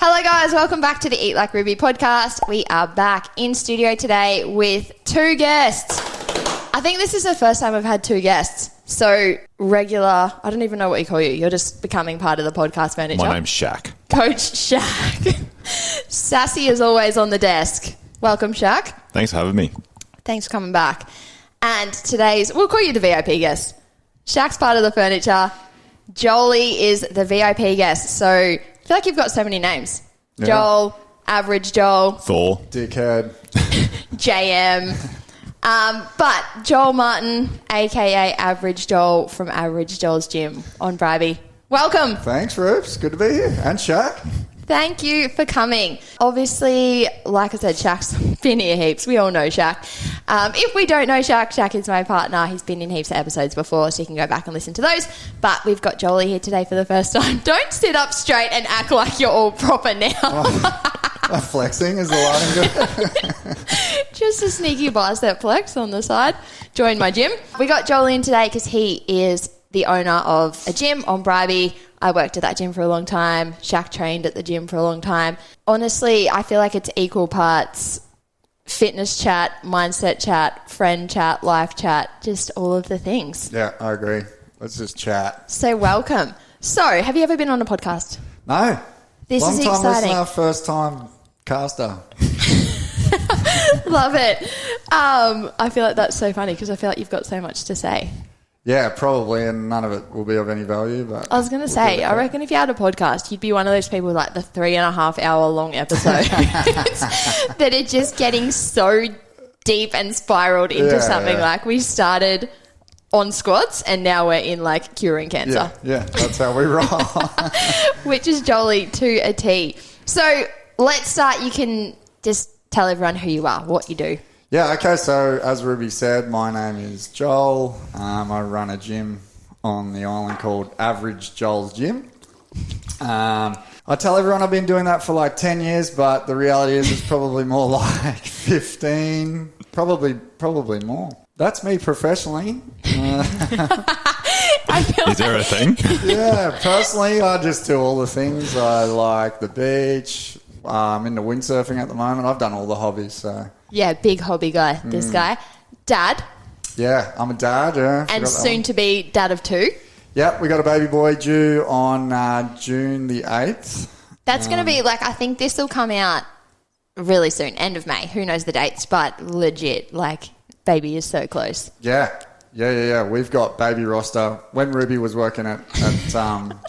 Hello guys, welcome back to the Eat Like Ruby podcast. We are back in studio today with two guests. I think this is the first time I've had two guests. So regular, I don't even know what you call you. You're just becoming part of the podcast furniture. My name's Shaq. Coach Shaq. Sassy as always on the desk. Welcome, Shaq. Thanks for having me. Thanks for coming back. And we'll call you the VIP guest. Shaq's part of the furniture. Jolie is the VIP guest. So I feel like you've got so many names. Yeah. Joel, Average Joel. Thor. Dickhead. JM. But Joel Martin, a.k.a. Average Joel from Average Joel's Gym on Bribey. Welcome. Thanks, Rupes. Good to be here. And Shaq. Thank you for coming. Obviously, like I said, Shaq's been here heaps. We all know Shaq. If we don't know Shaq, Shaq is my partner. He's been in heaps of episodes before, so you can go back and listen to those. But we've got Jolie here today for the first time. Don't sit up straight and act like you're all proper now. Flexing is the line. Just a sneaky bicep flex on the side. Join my gym. We got Jolie in today because he is the owner of a gym on Bribey. I worked at that gym for a long time. Shaq trained at the gym for a long time. Honestly, I feel like it's equal parts fitness chat, mindset chat, friend chat, life chat, just all of the things. Yeah, I agree. Let's just chat. So welcome. So, have you ever been on a podcast? No. This is exciting. Long-time listener, first-time caster. Love it. I feel like that's so funny because I feel like you've got so much to say. Yeah, probably, and none of it will be of any value. But I was going to say, I reckon if you had a podcast, you'd be one of those people with like the 3.5 hour long episodes that are just getting so deep and spiraled into something like we started on squats and now we're in like curing cancer. Yeah, that's how we roll. Which is Jolie to a T. So let's start. You can just tell everyone who you are, what you do. Yeah, okay, so as Ruby said, my name is Joel. I run a gym on the island called Average Joel's Gym. I tell everyone I've been doing that for like 10 years, but the reality is it's probably more like 15, probably more. That's me professionally. Is there a thing? Yeah, personally, I just do all the things. I like the beach. I'm into windsurfing at the moment. I've done all the hobbies, so... Yeah, big hobby guy, this guy. Dad. Yeah, I'm a dad, yeah. And soon to be dad of two. Yep, we got a baby boy due on June the 8th. That's going to be like, I think this will come out really soon, end of May. Who knows the dates, but legit, like, baby is so close. Yeah. We've got baby roster. When Ruby was working at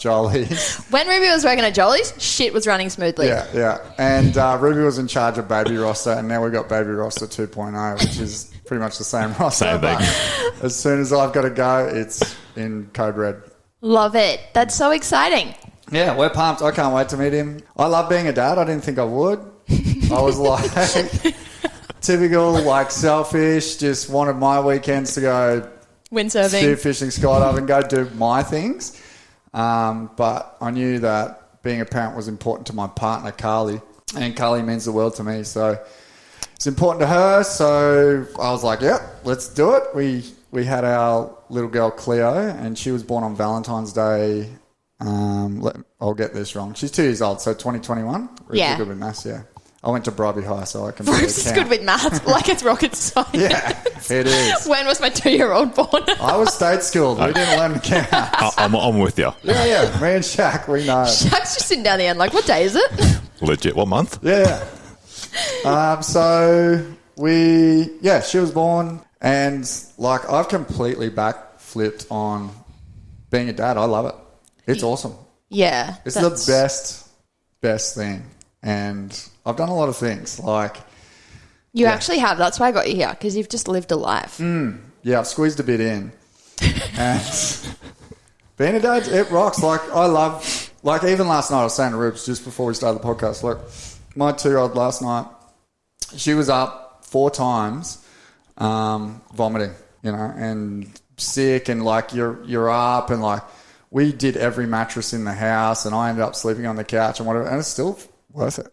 Jolie's. When Ruby was working at Jolie's, shit was running smoothly. Yeah. And Ruby was in charge of baby roster, and now we've got baby roster 2.0, which is pretty much the same roster. Same thing. As soon as I've got to go, it's in code red. Love it. That's so exciting. Yeah, we're pumped. I can't wait to meet him. I love being a dad. I didn't think I would. I was like... typical, like, selfish, just wanted my weekends to go... Windsurfing. Spearfishing, skydiving, go do my things. But I knew that being a parent was important to my partner, Carly. And Carly means the world to me. So it's important to her. So I was like, yep, let's do it. We had our little girl, Cleo, and she was born on Valentine's Day. I'll get this wrong. She's 2 years old, so 2021. Yeah. Good with maths, yeah. I went to Bribey High, so I can Bruce is good with maths, like it's rocket science. Yeah, it is. When was my 2-year-old born? I was state schooled. We didn't learn to count. I'm with you. Yeah. Me and Shaq, we know. Shaq's just sitting down the end like, what day is it? Legit. What month? Yeah. She was born, and like I've completely backflipped on being a dad. I love it. It's awesome. Yeah. It's the best thing. And I've done a lot of things, like... You actually have. That's why I got you here, because you've just lived a life. Yeah, I've squeezed a bit in. And being a dad, it rocks. Like, I love... Like, even last night, I was saying to Rupes, just before we started the podcast, like, my 2-year-old last night, she was up 4 times vomiting, you know, and sick, and, like, you're up, and, like, we did every mattress in the house, and I ended up sleeping on the couch and whatever, and it's still... worth it.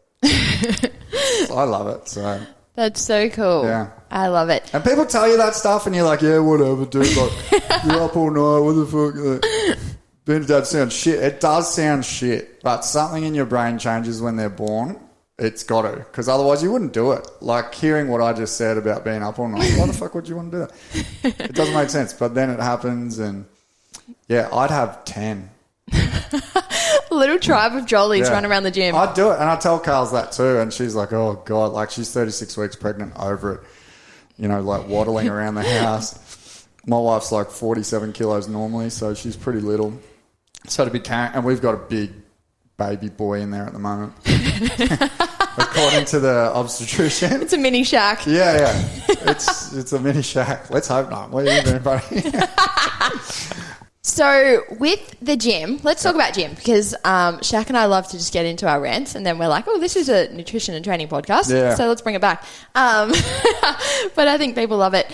I love it. So that's so cool. Yeah, I love it. And people tell you that stuff, and you're like, "Yeah, whatever, dude." Like, you're up all night. What the fuck? being a dad sounds shit. It does sound shit, but something in your brain changes when they're born. It's got to, because otherwise you wouldn't do it. Like hearing what I just said about being up all night, why the fuck would you want to do that? It doesn't make sense, but then it happens, and yeah, I'd have 10. A little tribe of jollies run around the gym. I'd do it, and I tell Carls that too, and she's like, oh God, like she's 36 weeks pregnant over it, you know, like waddling around the house. My wife's like 47 kilos normally, so she's pretty little. So to be carrying, and we've got a big baby boy in there at the moment. According to the obstetrician. It's a mini shack. Yeah. It's a mini shack. Let's hope not. What are you doing, buddy? So with the gym, let's talk about gym, because Shaq and I love to just get into our rants and then we're like, oh, this is a nutrition and training podcast, so let's bring it back. But I think people love it.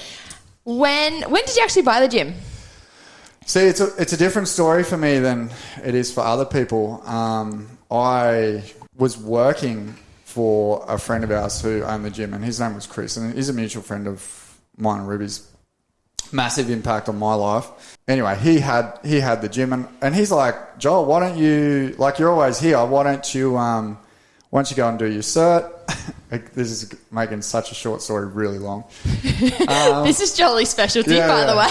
When did you actually buy the gym? See, it's a different story for me than it is for other people. I was working for a friend of ours who owned the gym, and his name was Chris, and he's a mutual friend of mine and Ruby's. Massive impact on my life. Anyway, he had the gym, and he's like, Joel, why don't you, like you're always here, why don't you go and do your cert? This is making such a short story really long. This is Jolie's specialty, by the way.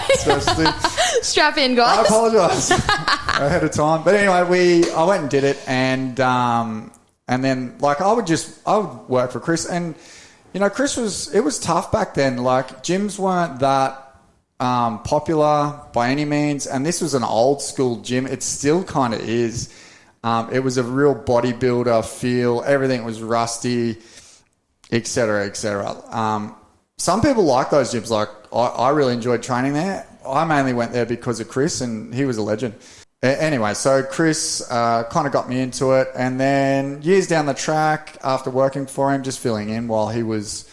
Strap in, guys. I apologise ahead of time. But anyway, I went and did it, and then like I would work for Chris, and you know, it was tough back then. Like gyms weren't that popular by any means, and this was an old school gym. It still kind of is. It was a real bodybuilder feel. Everything was rusty, etc., etc. Some people like those gyms. Like I really enjoyed training there. I mainly went there because of Chris, and he was a legend. Anyway, so Chris kind of got me into it, and then years down the track, after working for him, just filling in while he was,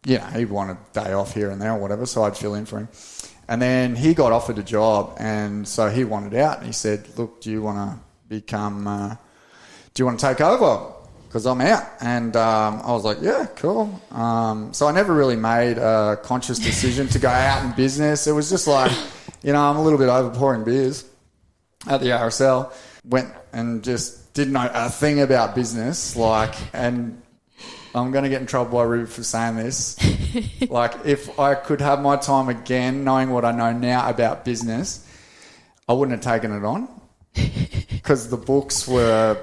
you know, he wanted a day off here and there or whatever, so I'd fill in for him. And then he got offered a job, and so he wanted out, and he said, look, do you want to take over? Because I'm out. And I was like, yeah, cool. So I never really made a conscious decision to go out in business. It was just like, you know, I'm a little bit over pouring beers at the RSL. Went and just didn't know a thing about business, and I'm going to get in trouble by Ruby for saying this. Like, if I could have my time again, knowing what I know now about business, I wouldn't have taken it on, because the books were,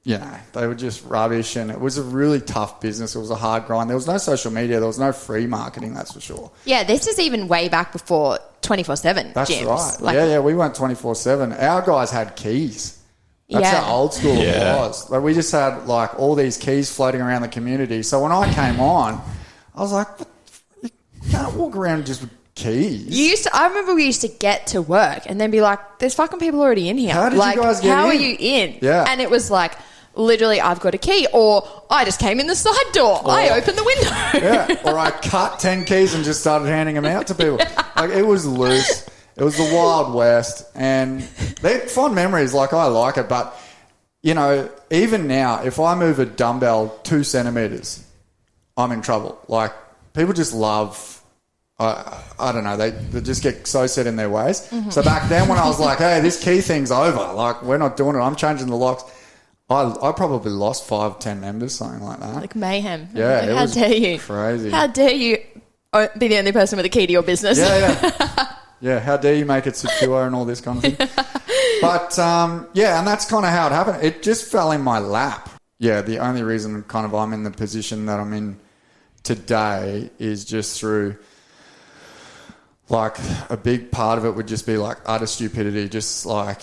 they were just rubbish, and it was a really tough business. It was a hard grind. There was no social media. There was no free marketing, that's for sure. Yeah, this is even way back before 24/7 That's gyms. right. We went 24/7. Our guys had keys. That's how old school it was. Like, we just had like all these keys floating around the community. So when I came on, I was like, you can't walk around just with keys. I remember we used to get to work and then be like, there's fucking people already in here. How did you guys get in? How are you in? Yeah. And it was like, literally, I've got a key, or I just came in the side door. I opened the window. Yeah. Or I cut 10 keys and just started handing them out to people. Like, it was loose. It was the Wild West, and they're fond memories. Like, I like it, but, you know, even now, if I move a dumbbell 2 centimetres, I'm in trouble. Like, people just love, I don't know, they just get so set in their ways. Mm-hmm. So back then when I was like, hey, this key thing's over, like, we're not doing it, I'm changing the locks, I probably lost 5-10 members, something like that. Like mayhem. Yeah, like, how dare you? Crazy. How dare you be the only person with a key to your business? Yeah. Yeah, how dare you make it secure and all this kind of thing. But, and that's kind of how it happened. It just fell in my lap. Yeah, the only reason kind of I'm in the position that I'm in today is just through, like, a big part of it would just be, like, utter stupidity, just, like,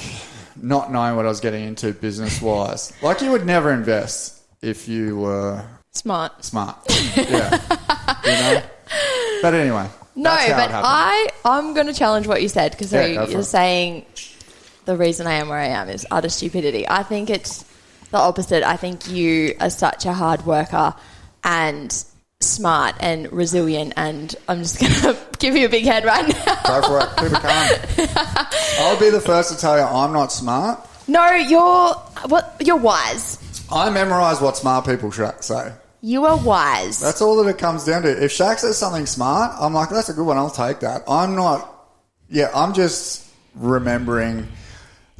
not knowing what I was getting into business-wise. Like, you would never invest if you were... Smart. Yeah. You know? But anyway... No, but I'm going to challenge what you said, because you're saying the reason I am where I am is utter stupidity. I think it's the opposite. I think you are such a hard worker and smart and resilient, and I'm just going to give you a big head right now. Go for it. Keep it calm. I'll be the first to tell you I'm not smart. No, you're wise. I memorise what smart people say. You are wise. That's all that it comes down to. If Shaq says something smart, I'm like, that's a good one, I'll take that. I'm just remembering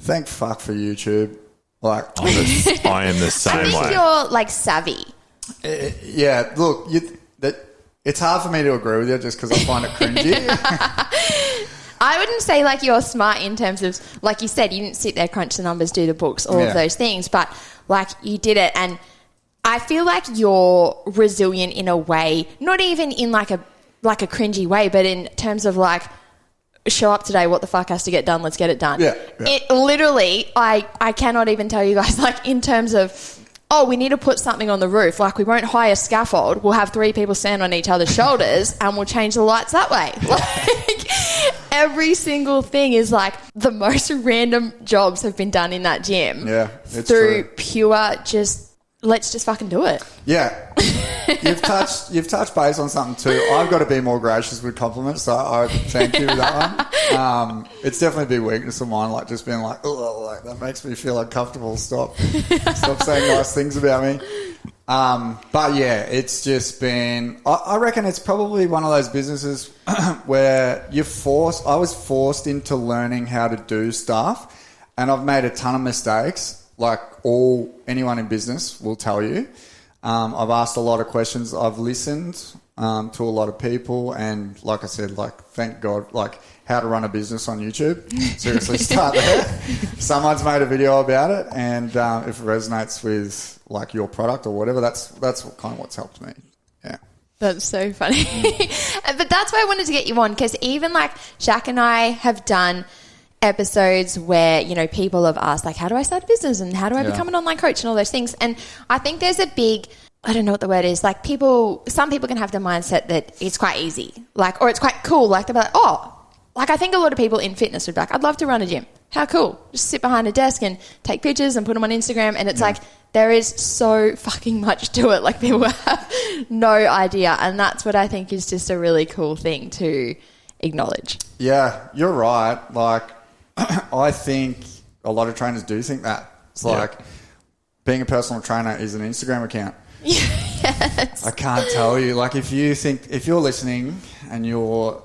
Thank fuck for YouTube. Like, I am the I same think way. you're like savvy. yeah, look, it's hard for me to agree with you just because I find it cringy. I wouldn't say like you're smart in terms of, like you said, you didn't sit there, crunch the numbers, do the books, all of those things, but like you did it. And I feel like you're resilient in a way, not even in like a cringy way, but in terms of like, show up today, what the fuck has to get done, let's get it done. Yeah. It literally, I cannot even tell you guys, like in terms of, oh, we need to put something on the roof. Like, we won't hire scaffold. We'll have 3 people stand on each other's shoulders and we'll change the lights that way. Like, every single thing is like the most random jobs have been done in that gym. Yeah, it's through true. pure just, let's just fucking do it. Yeah. You've touched base on something too. I've got to be more gracious with compliments, so I thank you for that one. It's definitely a big weakness of mine, like just being like, oh, like that makes me feel uncomfortable. Stop saying nice things about me. But yeah, it's just been, I reckon it's probably one of those businesses where I was forced into learning how to do stuff, and I've made a ton of mistakes, like anyone in business will tell you. I've asked a lot of questions. I've listened to a lot of people, and like I said, like thank God, like how to run a business on YouTube. Seriously, start there. Someone's made a video about it, and if it resonates with like your product or whatever, that's kind of what's helped me. Yeah. That's so funny. But that's why I wanted to get you on, because even like Shaq and I have done episodes where, you know, people have asked like, how do I start a business and how do I become an online coach and all those things. And I think there's a big, I don't know what the word is, like some people can have the mindset that it's quite easy, like, or it's quite cool. Like they'll be like, oh, like I think a lot of people in fitness would be like, I'd love to run a gym. How cool. Just sit behind a desk and take pictures and put them on Instagram. And it's like, there is so fucking much to it. Like people have no idea. And that's what I think is just a really cool thing to acknowledge. Yeah, you're right. Like, I think a lot of trainers do think that. It's like being a personal trainer is an Instagram account. Yes. I can't tell you. Like, if you're listening and you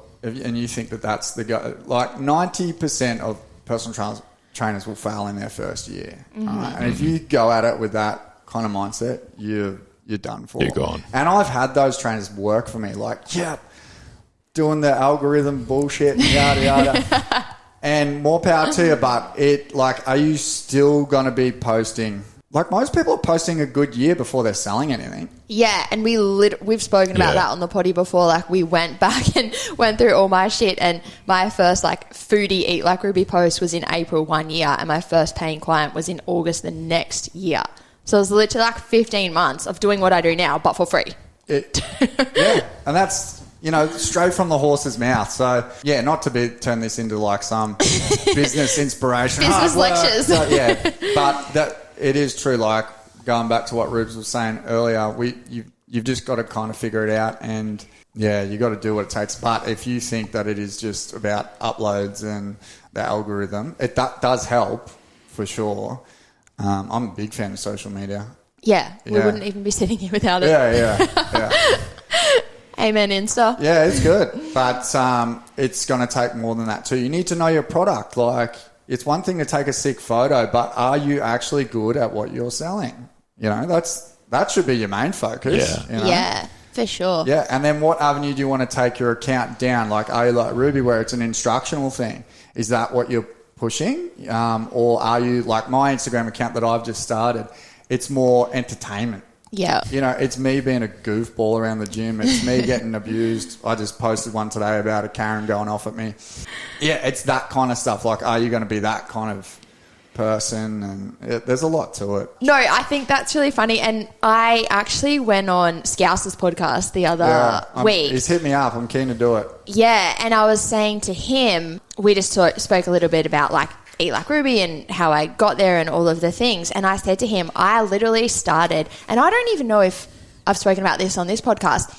think that that's the go, like 90% of personal trainers will fail in their first year. Right? And if you go at it with that kind of mindset, you're done for. You're gone. And I've had those trainers work for me. Like, doing the algorithm bullshit and yada yada. And more power to you, but are you still going to be posting? Like most people are posting a good year before they're selling anything. Yeah, and we've spoken about that on the poddy before. Like we went back and went through all my shit, and my first like foodie Eat Like Ruby post was in April one year, and my first paying client was in August the next year. So it was literally like 15 months of doing what I do now, but for free. Yeah, and that's, you know, straight from the horse's mouth. So, yeah, not to turn this into like some business inspiration. Business lectures. But it is true, like going back to what Rubes was saying earlier, you've just got to kind of figure it out, and, yeah, you got to do what it takes. But if you think that it is just about uploads and the algorithm, that does help for sure. I'm a big fan of social media. Yeah, we wouldn't even be sitting here without it. Yeah. Amen, Insta. Yeah, it's good, but it's going to take more than that too. You need to know your product. Like, it's one thing to take a sick photo, but are you actually good at what you're selling? You know, that should be your main focus. Yeah. You know? Yeah, for sure. Yeah, and then what avenue do you want to take your account down? Like, are you like Ruby, where it's an instructional thing? Is that what you're pushing? Or are you like my Instagram account that I've just started? It's more entertainment. Yeah. You know, it's me being a goofball around the gym. It's me getting abused. I just posted one today about a Karen going off at me. Yeah, it's that kind of stuff. Like, are you going to be that kind of person? And there's a lot to it. No, I think that's really funny. And I actually went on Scouse's podcast the other week. He's hit me up. I'm keen to do it. Yeah, and I was saying to him, we just spoke a little bit about like Eat Like Ruby and how I got there and all of the things. And I said to him, I literally started, and I don't even know if I've spoken about this on this podcast,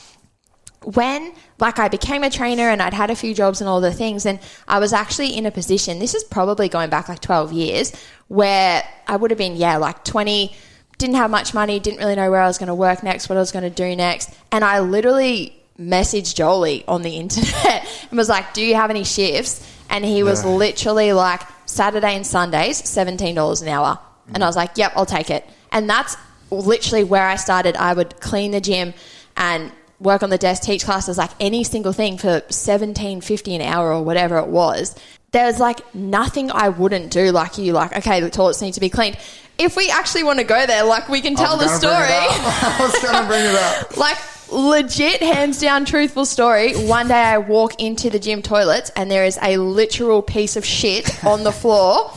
when like I became a trainer and I'd had a few jobs and all the things, and I was actually in a position, this is probably going back like 12 years, where I would have been, like 20, didn't have much money, didn't really know where I was going to work next, what I was going to do next. And I literally messaged Jolie on the internet and was like, do you have any shifts? And he was literally like, Saturday and Sundays, $17 an hour. And I was like, yep, I'll take it. And that's literally where I started. I would clean the gym and work on the desk, teach classes, like any single thing for $17.50 an hour or whatever it was. There's like nothing I wouldn't do like you, like, okay, the toilets need to be cleaned. If we actually want to go there, like we can tell the story. I was going to bring it up. Like legit, hands down, truthful story. One day I walk into the gym toilets and there is a literal piece of shit on the floor.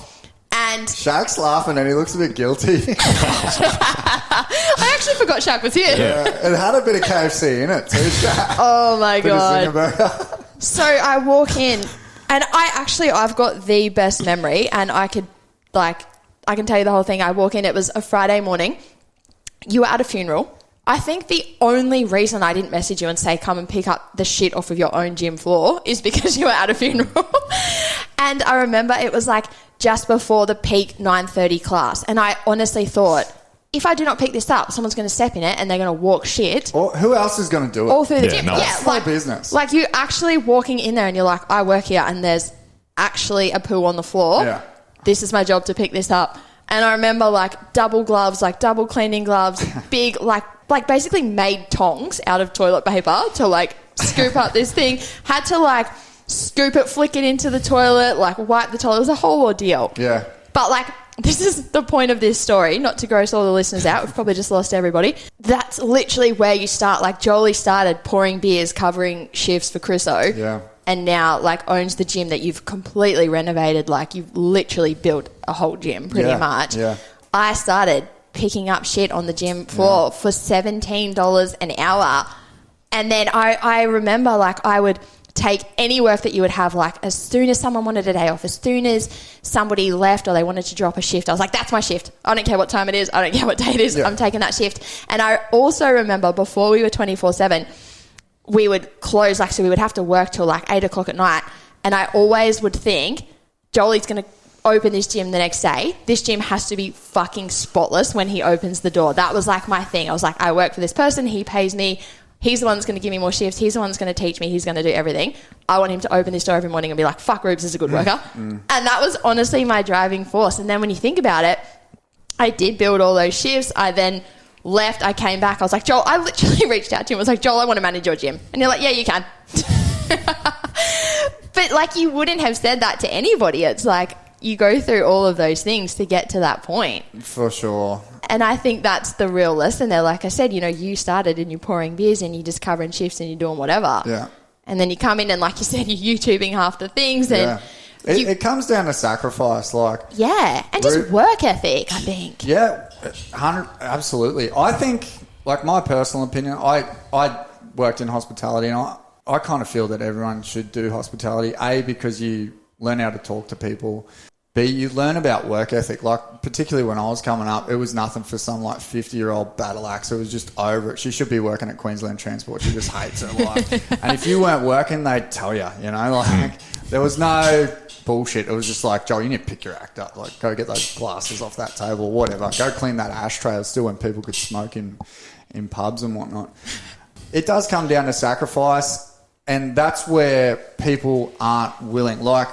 And Shaq's laughing and he looks a bit guilty. I actually forgot Shaq was here. Yeah, it had a bit of KFC in it too, Shaq. Oh my Bit of God. Zinger. So I walk in and I've got the best memory and I can tell you the whole thing. I walk in, it was a Friday morning. You were at a funeral. I think the only reason I didn't message you and say come and pick up the shit off of your own gym floor is because you were at a funeral. And I remember it was like just before the peak 9:30 class. And I honestly thought, if I do not pick this up, someone's going to step in it and they're going to walk shit. Or who else is going to do it? All through the Yeah, gym. no. Yeah, It's my business. Like you actually walking in there and you're like, I work here and there's actually a poo on the floor. Yeah. This is my job to pick this up. And I remember like double gloves, like double cleaning gloves, big, like basically made tongs out of toilet paper to like scoop up this thing. Had to like scoop it, flick it into the toilet, like wipe the toilet. It was a whole ordeal. Yeah. But like, this is the point of this story, not to gross all the listeners out. We've probably just lost everybody. That's literally where you start. Like Jolie started pouring beers, covering shifts for Chriso. Yeah. And now like owns the gym that you've completely renovated. Like you've literally built a whole gym pretty much. Yeah. I started picking up shit on the gym floor for $17 an hour. And then I remember like I would take any work that you would have, like as soon as someone wanted a day off, as soon as somebody left or they wanted to drop a shift, I was like, that's my shift. I don't care what time it is. I don't care what day it is. Yeah. I'm taking that shift. And I also remember before we were 24/7, we would close, like, so we would have to work till like 8 o'clock at night. And I always would think, Jolie's going to open this gym the next day. This gym has to be fucking spotless when he opens the door. That was like my thing. I was like, I work for this person. He pays me. He's the one that's going to give me more shifts. He's the one that's going to teach me. He's going to do everything. I want him to open this door every morning and be like, fuck, Rubes is a good worker. And that was honestly my driving force. And then when you think about it, I did build all those shifts. I then left. I came back. I was like, Joel, I literally reached out to him. I was like, Joel, I want to manage your gym. And you're like, yeah, you can. But like you wouldn't have said that to anybody. It's like you go through all of those things to get to that point. For sure. And I think that's the real lesson there. Like I said, you know, you started and you're pouring beers and you're just covering shifts and you're doing whatever. Yeah. And then you come in and like you said, you're YouTubing half the things. And It comes down to sacrifice. Like, yeah. And just work ethic, I think. yeah, 100, absolutely. I think, like my personal opinion, I worked in hospitality and I kind of feel that everyone should do hospitality. A, because you learn how to talk to people. B, you learn about work ethic. Like, particularly when I was coming up, it was nothing for some like 50-year-old battle axe who was just over it. She should be working at Queensland Transport. She just hates her life. And if you weren't working, they'd tell you, you know, like there was no bullshit. It was just like, Joel, you need to pick your act up. Like, go get those glasses off that table or whatever. Go clean that ashtray. It was still when people could smoke in pubs and whatnot. It does come down to sacrifice, and that's where people aren't willing. Like,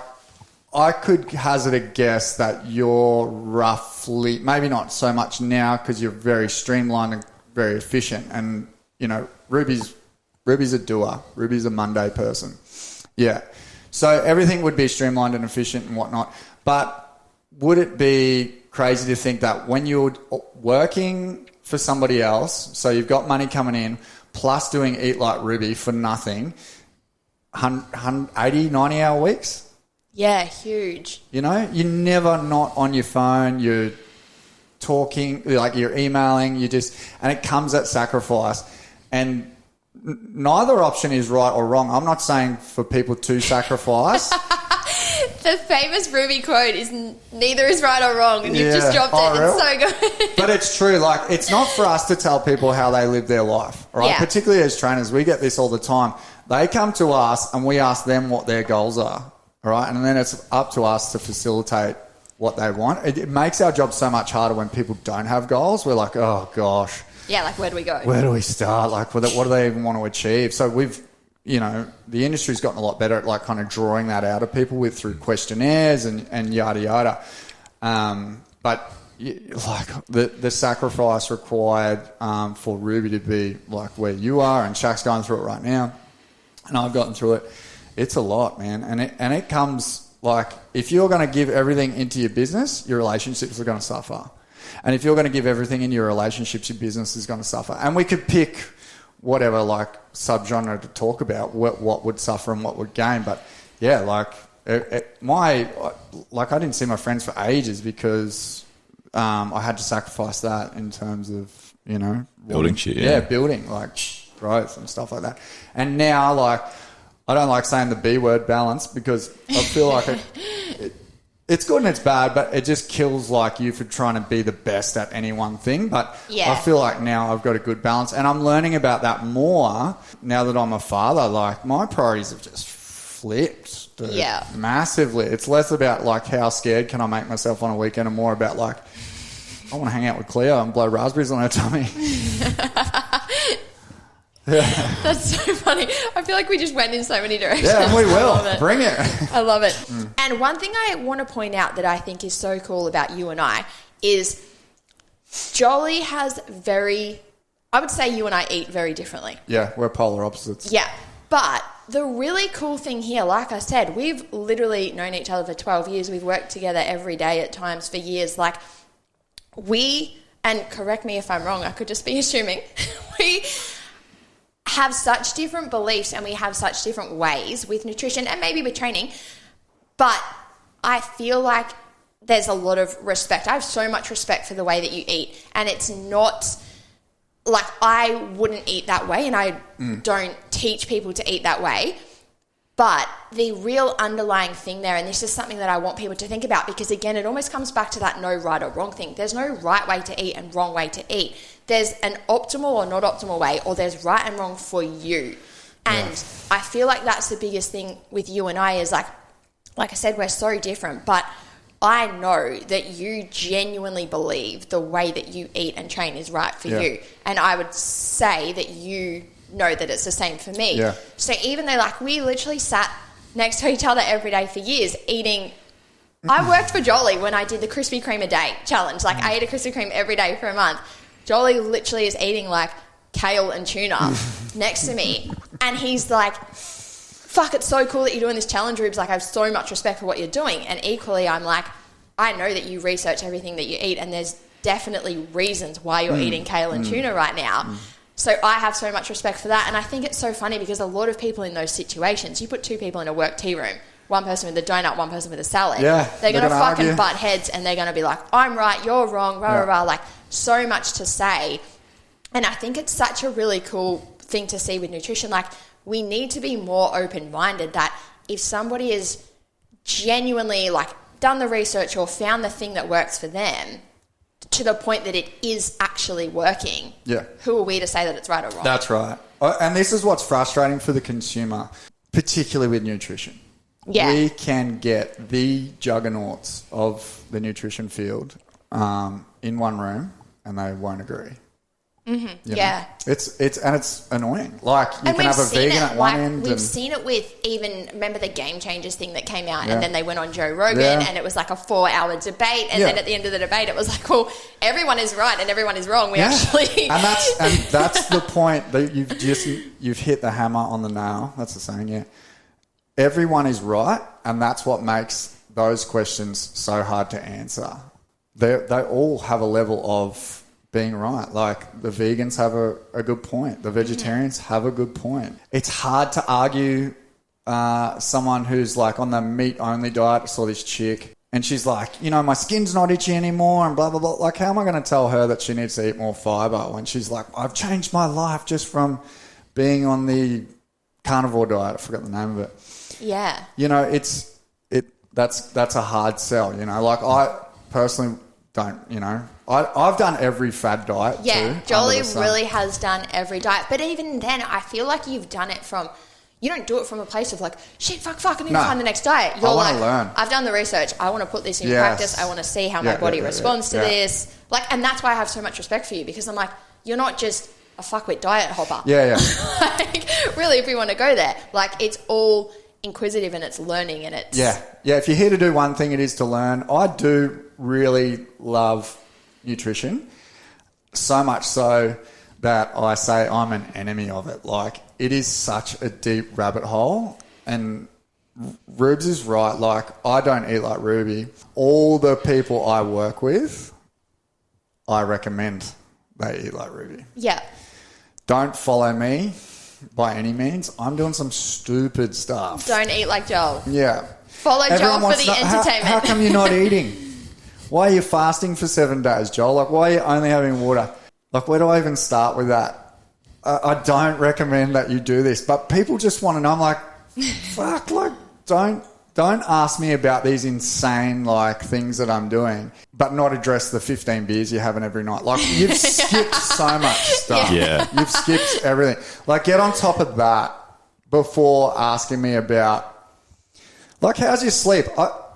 I could hazard a guess that you're roughly, maybe not so much now because you're very streamlined and very efficient. And, you know, Ruby's a doer. Ruby's a Monday person. Yeah. So everything would be streamlined and efficient and whatnot. But would it be crazy to think that when you're working for somebody else, so you've got money coming in, plus doing Eat Like Ruby for nothing, 80, 90-hour weeks? Yeah, huge. You know, you're never not on your phone. You're talking, like you're emailing. And it comes at sacrifice. And neither option is right or wrong. I'm not saying for people to sacrifice. The famous Ruby quote is neither is right or wrong, and you've just dropped it. Really? It's so good. But it's true. Like, it's not for us to tell people how they live their life, right? Yeah. Particularly as trainers, we get this all the time. They come to us and we ask them what their goals are, all right? And then it's up to us to facilitate what they want. It makes our job so much harder when people don't have goals. We're like, oh, gosh. Yeah, like where do we go? Where do we start? Like, what do they even want to achieve? So we've you know, the industry's gotten a lot better at like kind of drawing that out of people through questionnaires and yada yada. But like the sacrifice required for Ruby to be like where you are, and Shaq's going through it right now, and I've gotten through it. It's a lot, man, and it comes like if you're going to give everything into your business, your relationships are going to suffer, and if you're going to give everything into your relationships, your business is going to suffer. And we could pick whatever like subgenre to talk about, what would suffer and what would gain, but yeah, like I didn't see my friends for ages because I had to sacrifice that in terms of, you know, building shit. Yeah, building like growth and stuff like that. And now, like, I don't like saying the B word, balance, because I feel like it's good and it's bad, but it just kills like you for trying to be the best at any one thing. But I feel like now I've got a good balance, and I'm learning about that more now that I'm a father. Like my priorities have just flipped, dude, massively. It's less about like how scared can I make myself on a weekend, and more about like I want to hang out with Cleo and blow raspberries on her tummy. Yeah. That's so funny. I feel like we just went in so many directions. Yeah, and we will. Bring it. I love it. And one thing I want to point out that I think is so cool about you and I is Jolie has I would say you and I eat very differently. Yeah, we're polar opposites. Yeah. But the really cool thing here, like I said, we've literally known each other for 12 years. We've worked together every day at times for years. Like and correct me if I'm wrong, I could just be assuming, we have such different beliefs and we have such different ways with nutrition and maybe with training. But I feel like there's a lot of respect. I have so much respect for the way that you eat, and it's not like I wouldn't eat that way, and I don't teach people to eat that way. But the real underlying thing there, and this is something that I want people to think about, because again, it almost comes back to that no right or wrong thing. There's no right way to eat and wrong way to eat. There's an optimal or not optimal way, or there's right and wrong for you. And I feel like that's the biggest thing with you and I is like I said, we're so different, but I know that you genuinely believe the way that you eat and train is right for you. And I would say that you know that it's the same for me. Yeah. So even though like we literally sat next to each other every day for years eating, I worked for Jolie when I did the Krispy Kreme a day challenge. Like I ate a Krispy Kreme every day for a month. Jolie literally is eating like kale and tuna next to me. And he's like, fuck, it's so cool that you're doing this challenge, Rubes. Like I have so much respect for what you're doing. And equally I'm like, I know that you research everything that you eat, and there's definitely reasons why you're eating kale and tuna right now. So I have so much respect for that. And I think it's so funny because a lot of people in those situations, you put two people in a work tea room, one person with a donut, one person with a salad. Yeah, they're going to fucking argue. Butt heads, and they're going to be like, I'm right, you're wrong, rah, rah, rah. Like so much to say. And I think it's such a really cool thing to see with nutrition. Like we need to be more open-minded that if somebody is genuinely like done the research or found the thing that works for them, to the point that it is actually working, who are we to say that it's right or wrong? That's right. And this is what's frustrating for the consumer, particularly with nutrition. Yeah. We can get the juggernauts of the nutrition field in one room, and they won't agree. Mm-hmm. Yeah. It's annoying. Like you can have a vegan at one end. We've seen it with even, remember the Game Changers thing that came out, and then they went on Joe Rogan and it was like a 4-hour debate, and then at the end of the debate it was like, well, everyone is right and everyone is wrong. We actually and that's the point that you've hit the hammer on the nail. That's the saying, yeah. Everyone is right, and that's what makes those questions so hard to answer. They all have a level of being right. Like the vegans have a good point. The vegetarians have a good point. It's hard to argue someone who's like on the meat-only diet. I saw this chick and she's like, you know, my skin's not itchy anymore and blah, blah, blah. Like how am I going to tell her that she needs to eat more fibre when she's like, I've changed my life just from being on the carnivore diet. I forgot the name of it. Yeah. You know, that's a hard sell, you know. Like I personally don't, you know. I've done every fad diet too. Yeah, Jolie really has done every diet. But even then, I feel like you've done it from... You don't do it from a place of like, shit, fuck, I need to find the next diet. You're like, learn. I've done the research. I want to put this in practice. I want to see how my body responds to this. Like, and that's why I have so much respect for you, because I'm like, you're not just a fuckwit diet hopper. Yeah. Like, really, if we want to go there, like, it's all inquisitive and it's learning and it's... Yeah. If you're here to do one thing, it is to learn. I do really love nutrition, so much so that I say I'm an enemy of it. Like, it is such a deep rabbit hole, and Rubes is right. Like, I don't eat like Ruby. All the people I work with, I recommend they eat like Ruby. Yeah. Don't follow me by any means. I'm doing some stupid stuff. Don't eat like Joel. Yeah. Follow Everyone Joel for wants the to- entertainment. How come you're not eating? Why are you fasting for 7 days, Joel? Like, why are you only having water? Like, where do I even start with that? I don't recommend that you do this, but people just want to know. I'm like, fuck, like, don't ask me about these insane, like, things that I'm doing, but not address the 15 beers you're having every night. Like, you've skipped so much stuff. Yeah. You've skipped everything. Like, get on top of that before asking me about, like, how's your sleep?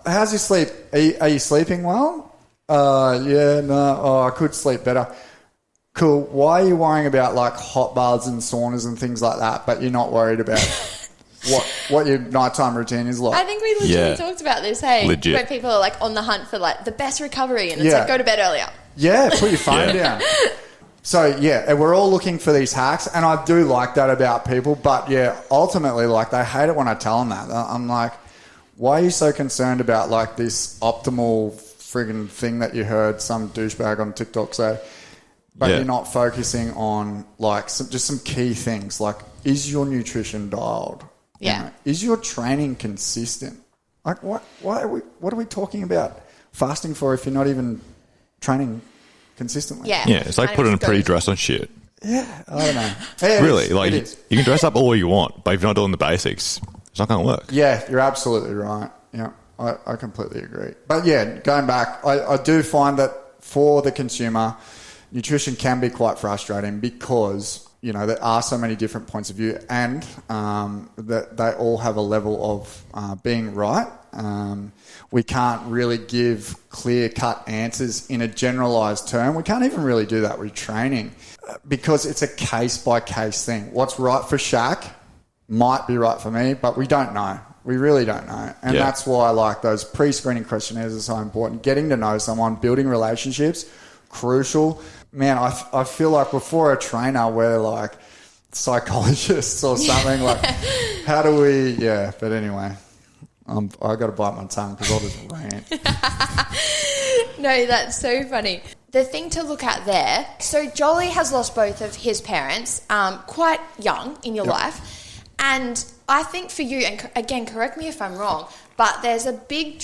How's your sleep? Are you sleeping well? Yeah, no. Oh, I could sleep better. Cool. Why are you worrying about, like, hot baths and saunas and things like that, but you're not worried about what your nighttime routine is like? I think we literally talked about this, hey? Legit. Where people are, like, on the hunt for, like, the best recovery, and it's Yeah. like, go to bed earlier. Yeah, put your phone down. So, yeah, we're all looking for these hacks, and I do like that about people, but, yeah, ultimately, like, they hate it when I tell them that. I'm like, why are you so concerned about, like, this optimal friggin' thing that you heard some douchebag on TikTok say, but you're not focusing on, like, just some key things, like, is your nutrition dialed? Yeah. You know, is your training consistent? Like, what are we talking about fasting for if you're not even training consistently? Yeah. Yeah, it's like And putting a just pretty goes- dress on shit. Yeah, I don't know. Yeah, Really, it like, is. you can dress up all you want, but if you're not doing the basics, it's not going to work. Yeah, you're absolutely right. Yeah, I completely agree. But yeah, going back, I do find that for the consumer, nutrition can be quite frustrating because, you know, there are so many different points of view, and that they all have a level of being right. We can't really give clear-cut answers in a generalised term. We can't even really do that with training because it's a case-by-case thing. What's right for Shaq might be right for me, but we don't know. We really don't know. And that's why, like, those pre-screening questionnaires are so important. Getting to know someone, building relationships, crucial. Man, I feel like before a trainer, we're like psychologists or something. Like, how do we... Yeah, but anyway, I got to bite my tongue because I'll just rant. No, that's so funny. The thing to look at there, so Jolie has lost both of his parents quite young in your life. And I think for you, and again, correct me if I'm wrong, but there's a big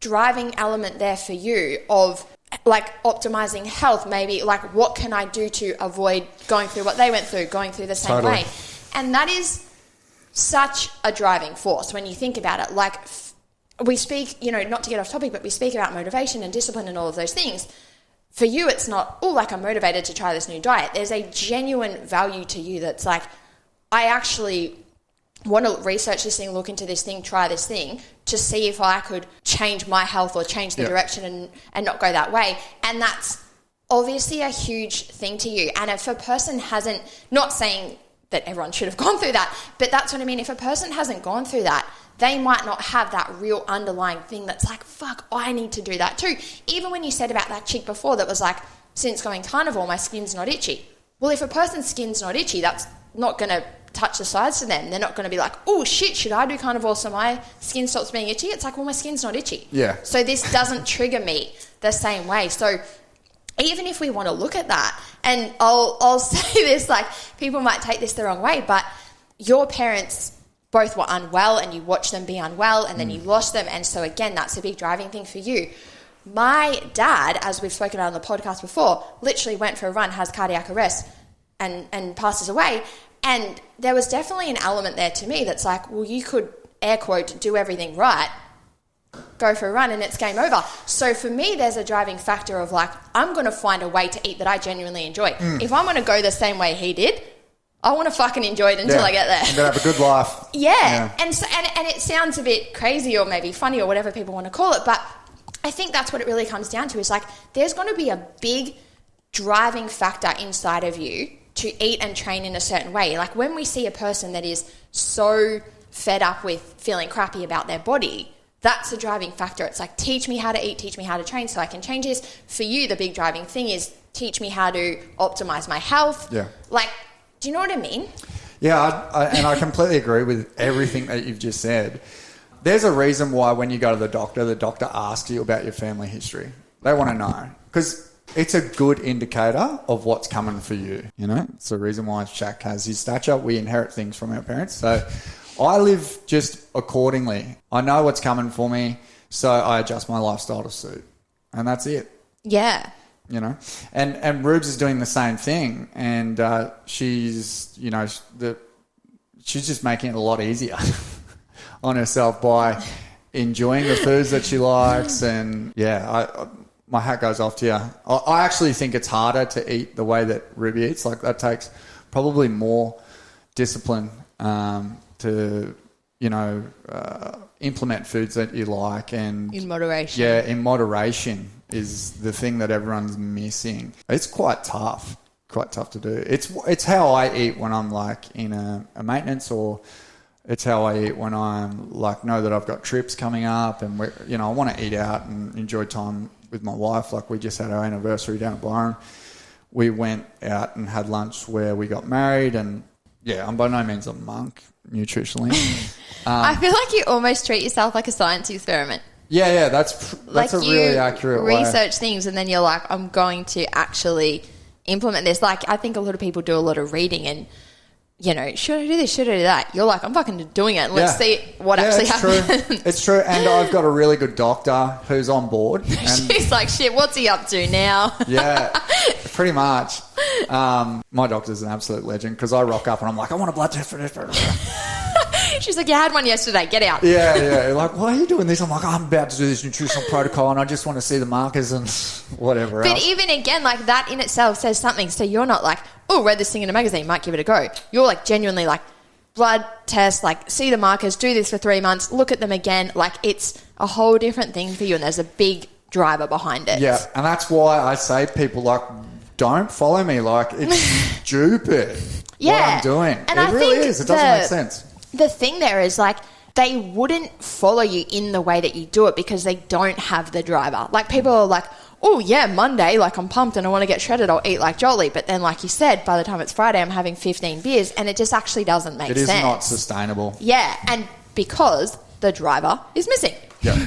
driving element there for you of, like, optimizing health, maybe, like, what can I do to avoid going through what they went through, going through the same way. And that is such a driving force when you think about it. Like, we speak, you know, not to get off topic, but we speak about motivation and discipline and all of those things. For you, it's not, oh, like, I'm motivated to try this new diet. There's a genuine value to you that's like, I actually want to research this thing, look into this thing, try this thing to see if I could change my health or change the direction and not go that way. And that's obviously a huge thing to you. And if a person hasn't, not saying that everyone should have gone through that, but that's what I mean. If a person hasn't gone through that, they might not have that real underlying thing that's like, fuck, I need to do that too. Even when you said about that chick before that was like, since going carnivore, my skin's not itchy. Well, if a person's skin's not itchy, that's not going to touch the sides to them. They're not going to be like, oh shit, should I do carnivore so my skin stops being itchy? It's like, well, my skin's not itchy. Yeah. So this doesn't trigger me the same way. So even if we want to look at that, and I'll say this, like, people might take this the wrong way, but your parents both were unwell and you watched them be unwell and then you lost them. And so again, that's a big driving thing for you. My dad, as we've spoken about on the podcast before, literally went for a run, has cardiac arrest and passes away. And there was definitely an element there to me that's like, well, you could, air quote, do everything right, go for a run and it's game over. So for me, there's a driving factor of like, I'm going to find a way to eat that I genuinely enjoy. If I'm going to go the same way he did, I want to fucking enjoy it until I get there. I'm going to have a good life. Yeah. And so, and it sounds a bit crazy or maybe funny or whatever people want to call it, but I think that's what it really comes down to is like, there's going to be a big driving factor inside of you to eat and train in a certain way. Like when we see a person that is so fed up with feeling crappy about their body, that's a driving factor. It's like, teach me how to eat, teach me how to train so I can change this. For you, the big driving thing is teach me how to optimize my health. Yeah. Like, do you know what I mean? Yeah, and I completely agree with everything that you've just said. There's a reason why when you go to the doctor asks you about your family history. They want to know. Because it's a good indicator of what's coming for you. You know, it's the reason why Shaq has his stature. We inherit things from our parents. So I live just accordingly. I know what's coming for me, so I adjust my lifestyle to suit. And that's it. Yeah. You know, and Rubes is doing the same thing, and she's, you know, she's just making it a lot easier on herself by enjoying the foods that she likes. And yeah, my hat goes off to you. I actually think it's harder to eat the way that Ruby eats. Like that takes probably more discipline to, you know, implement foods that you like, and in moderation. Yeah, in moderation is the thing that everyone's missing. It's quite tough to do. It's how I eat when I'm like in a maintenance, or it's how I eat when I'm like know that I've got trips coming up, and you know, I want to eat out and enjoy time with my wife. Like we just had our anniversary down at Byron. We went out and had lunch where we got married, and yeah, I'm by no means a monk nutritionally. I feel like you almost treat yourself like a science experiment. Yeah, that's like a really accurate way. Research things, and then you're like, I'm going to actually implement this. Like, I think a lot of people do a lot of reading and, you know, should I do this? Should I do that? You're like, I'm fucking doing it. And let's see what actually happens. True. It's true. And I've got a really good doctor who's on board. And she's like, shit, what's he up to now? Yeah, pretty much. My doctor's an absolute legend because I rock up and I'm like, I want a blood test for this. She's like, you had one yesterday, get out. Yeah. Like, why are you doing this? I'm like, I'm about to do this nutritional protocol and I just want to see the markers and whatever else. But even again, like that in itself says something. So you're not like, oh, read this thing in a magazine, might give it a go. You're like genuinely like, blood test, like see the markers, do this for 3 months, look at them again. Like it's a whole different thing for you, and there's a big driver behind it. Yeah, and that's why I say people like, don't follow me. Like it's stupid what I'm doing. And it really is. It doesn't make sense. The thing there is like they wouldn't follow you in the way that you do it because they don't have the driver. Like people are like, oh yeah, Monday, like I'm pumped and I want to get shredded, I'll eat like Jolie. But then like you said, by the time it's Friday, I'm having 15 beers and it just actually doesn't make sense. It is not sustainable. Yeah, and because the driver is missing. Yeah.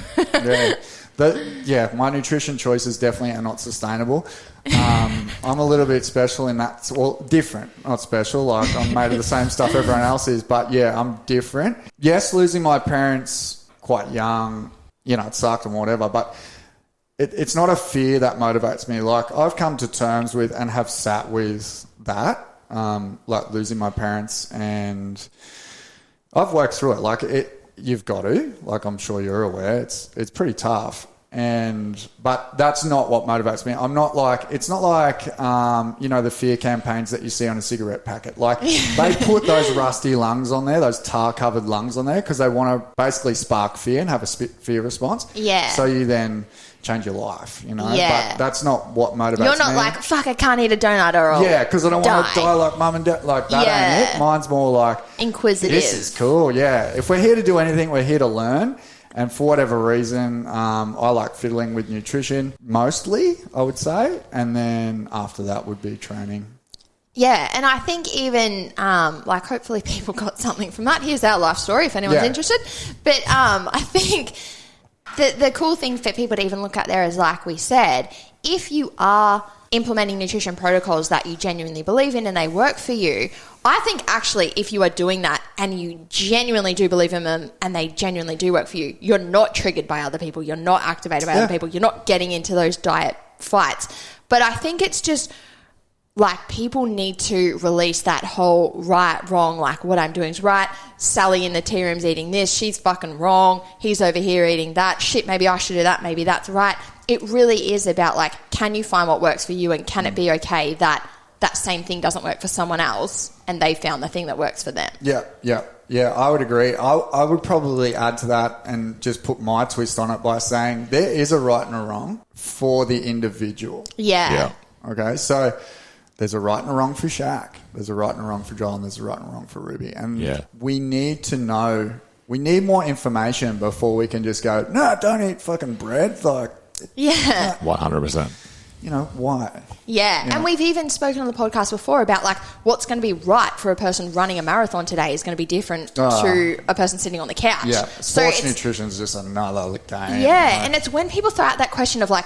My nutrition choices definitely are not sustainable. I'm a little bit special in that, well, different, not special. Like I'm made of the same stuff everyone else is, but yeah, I'm different. Yes, losing my parents quite young, you know, it sucked and whatever, but it's not a fear that motivates me. Like I've come to terms with and have sat with that, like losing my parents, and I've worked through it. Like you've got to, like I'm sure you're aware, it's pretty tough. But that's not what motivates me. I'm not like, it's not like, you know, the fear campaigns that you see on a cigarette packet. Like they put those rusty lungs on there, those tar covered lungs on there because they want to basically spark fear and have a fear response. Yeah. So you then change your life, you know. Yeah. But that's not what motivates me. You're not like, fuck, I can't eat a donut or I'll yeah, because I don't want to die like mum and dad. Like that ain't it. Mine's more like inquisitive. This is cool. Yeah. If we're here to do anything, we're here to learn. And for whatever reason, I like fiddling with nutrition mostly, I would say. And then after that would be training. Yeah, and I think even, like, hopefully people got something from that. Here's our life story if anyone's interested. But I think the cool thing for people to even look at there is, like we said, if you are implementing nutrition protocols that you genuinely believe in and they work for you, I think actually if you are doing that and you genuinely do believe in them and they genuinely do work for you, you're not triggered by other people, you're not activated by other people, you're not getting into those diet fights. But I think it's just like people need to release that whole right, wrong, like what I'm doing is right. Sally in the tea room's eating this, she's fucking wrong. He's over here eating that. Shit, maybe I should do that, maybe that's right. It really is about like, can you find what works for you, and can it be okay that that same thing doesn't work for someone else and they found the thing that works for them? Yeah, I would agree. I would probably add to that and just put my twist on it by saying there is a right and a wrong for the individual. Yeah. Okay, so there's a right and a wrong for Shaq. There's a right and a wrong for Joel, and there's a right and a wrong for Ruby. And we need to know. We need more information before we can just go, no, don't eat fucking bread. Like, 100%. You know, why? Yeah. You know? And we've even spoken on the podcast before about like what's going to be right for a person running a marathon today is going to be different to a person sitting on the couch. Yeah. Sports nutrition is just another game. Yeah. And it's when people throw out that question of like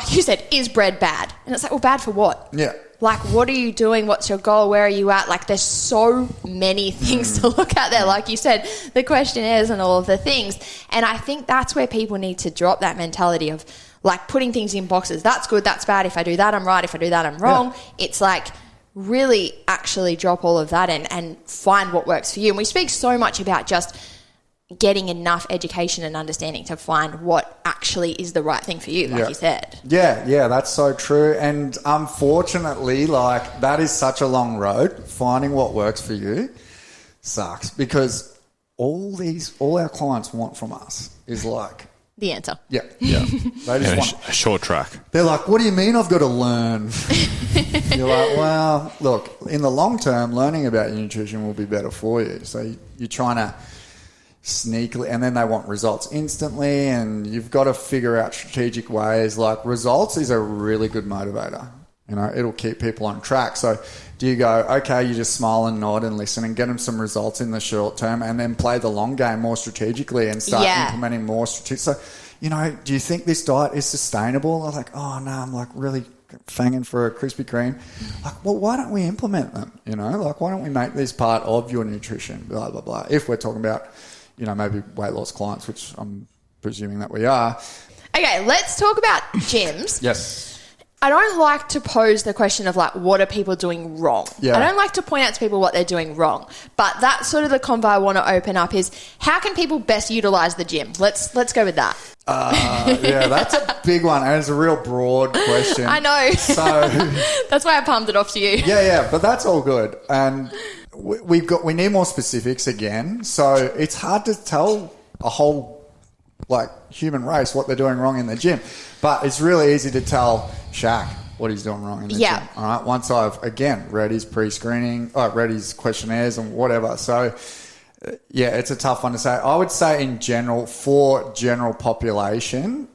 you said, is bread bad? And it's like, well, bad for what? Yeah. Like, what are you doing? What's your goal? Where are you at? Like, there's so many things to look at there. Like you said, the questionnaires and all of the things. And I think that's where people need to drop that mentality of, like, putting things in boxes. That's good, that's bad. If I do that, I'm right. If I do that, I'm wrong. Yeah. It's like really actually drop all of that and find what works for you. And we speak so much about just getting enough education and understanding to find what actually is the right thing for you, like you said. Yeah, that's so true. And unfortunately, like, that is such a long road. Finding what works for you sucks because all our clients want from us is like... the answer. Yeah. They just want a short track. They're like, what do you mean I've got to learn? You're like, well, look, in the long term, learning about your nutrition will be better for you. So you're trying to sneakily, and then they want results instantly, and you've got to figure out strategic ways. Like, results is a really good motivator. You know, it'll keep people on track. So do you go, okay, you just smile and nod and listen and get them some results in the short term and then play the long game more strategically and start implementing more strategic. So, you know, do you think this diet is sustainable? I'm like, oh, no, I'm like really fanging for a Krispy Kreme. Like, well, why don't we implement them? You know, like, why don't we make this part of your nutrition, blah, blah, blah. If we're talking about, you know, maybe weight loss clients, which I'm presuming that we are. Okay, let's talk about gyms. Yes. I don't like to pose the question of like, what are people doing wrong? Yeah. I don't like to point out to people what they're doing wrong. But that's sort of the convo I want to open up is how can people best utilize the gym? Let's go with that. Yeah, that's a big one. And it's a real broad question. I know. So that's why I palmed it off to you. Yeah, but that's all good. And we need more specifics again. So it's hard to tell a whole like human race what they're doing wrong in the gym. But it's really easy to tell Shaq what he's doing wrong in the gym. All right. Once I've, again, read his pre-screening, read his questionnaires and whatever. So, yeah, it's a tough one to say. I would say in general, for general population,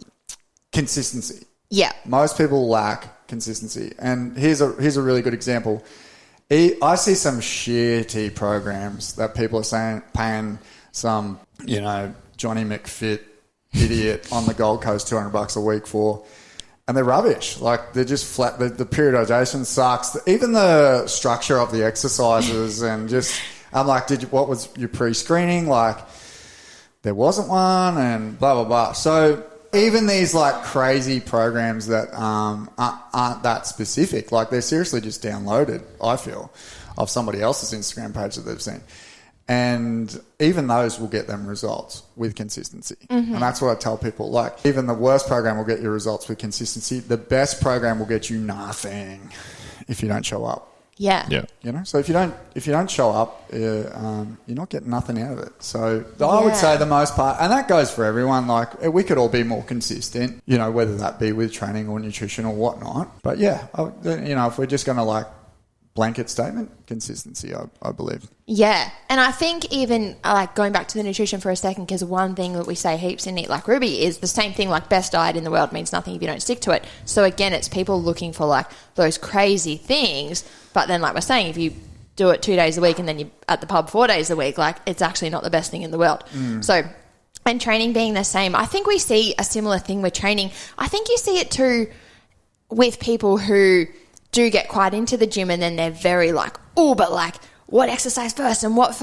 consistency. Yeah. Most people lack consistency. And here's a really good example. I see some shitty programs that people are saying, paying some, you know, Johnny McFit idiot on the Gold Coast $200 a week for, and they're rubbish. Like, they're just flat. The periodization sucks. Even the structure of the exercises and just, I'm like, what was your pre-screening? Like, there wasn't one and blah, blah, blah. So even these like crazy programs that aren't that specific, like they're seriously just downloaded, I feel, of somebody else's Instagram page that they've seen. And even those will get them results with consistency. Mm-hmm. And that's what I tell people. Like, even the worst program will get you results with consistency. The best program will get you nothing if you don't show up. Yeah. You know, so if you don't show up, you're not getting nothing out of it. So I would say the most part, and that goes for everyone. Like, we could all be more consistent, you know, whether that be with training or nutrition or whatnot. But yeah, you know, if we're just going to like blanket statement, consistency, I believe. Yeah. And I think even like going back to the nutrition for a second, because one thing that we say heaps in Eat Like Ruby is the same thing, like best diet in the world means nothing if you don't stick to it. So again, it's people looking for like those crazy things. But then like we're saying, if you do it 2 days a week and then you're at the pub 4 days a week, like it's actually not the best thing in the world. So, and training being the same, I think we see a similar thing with training. I think you see it too with people who do get quite into the gym and then they're very like, oh, but like what exercise first and what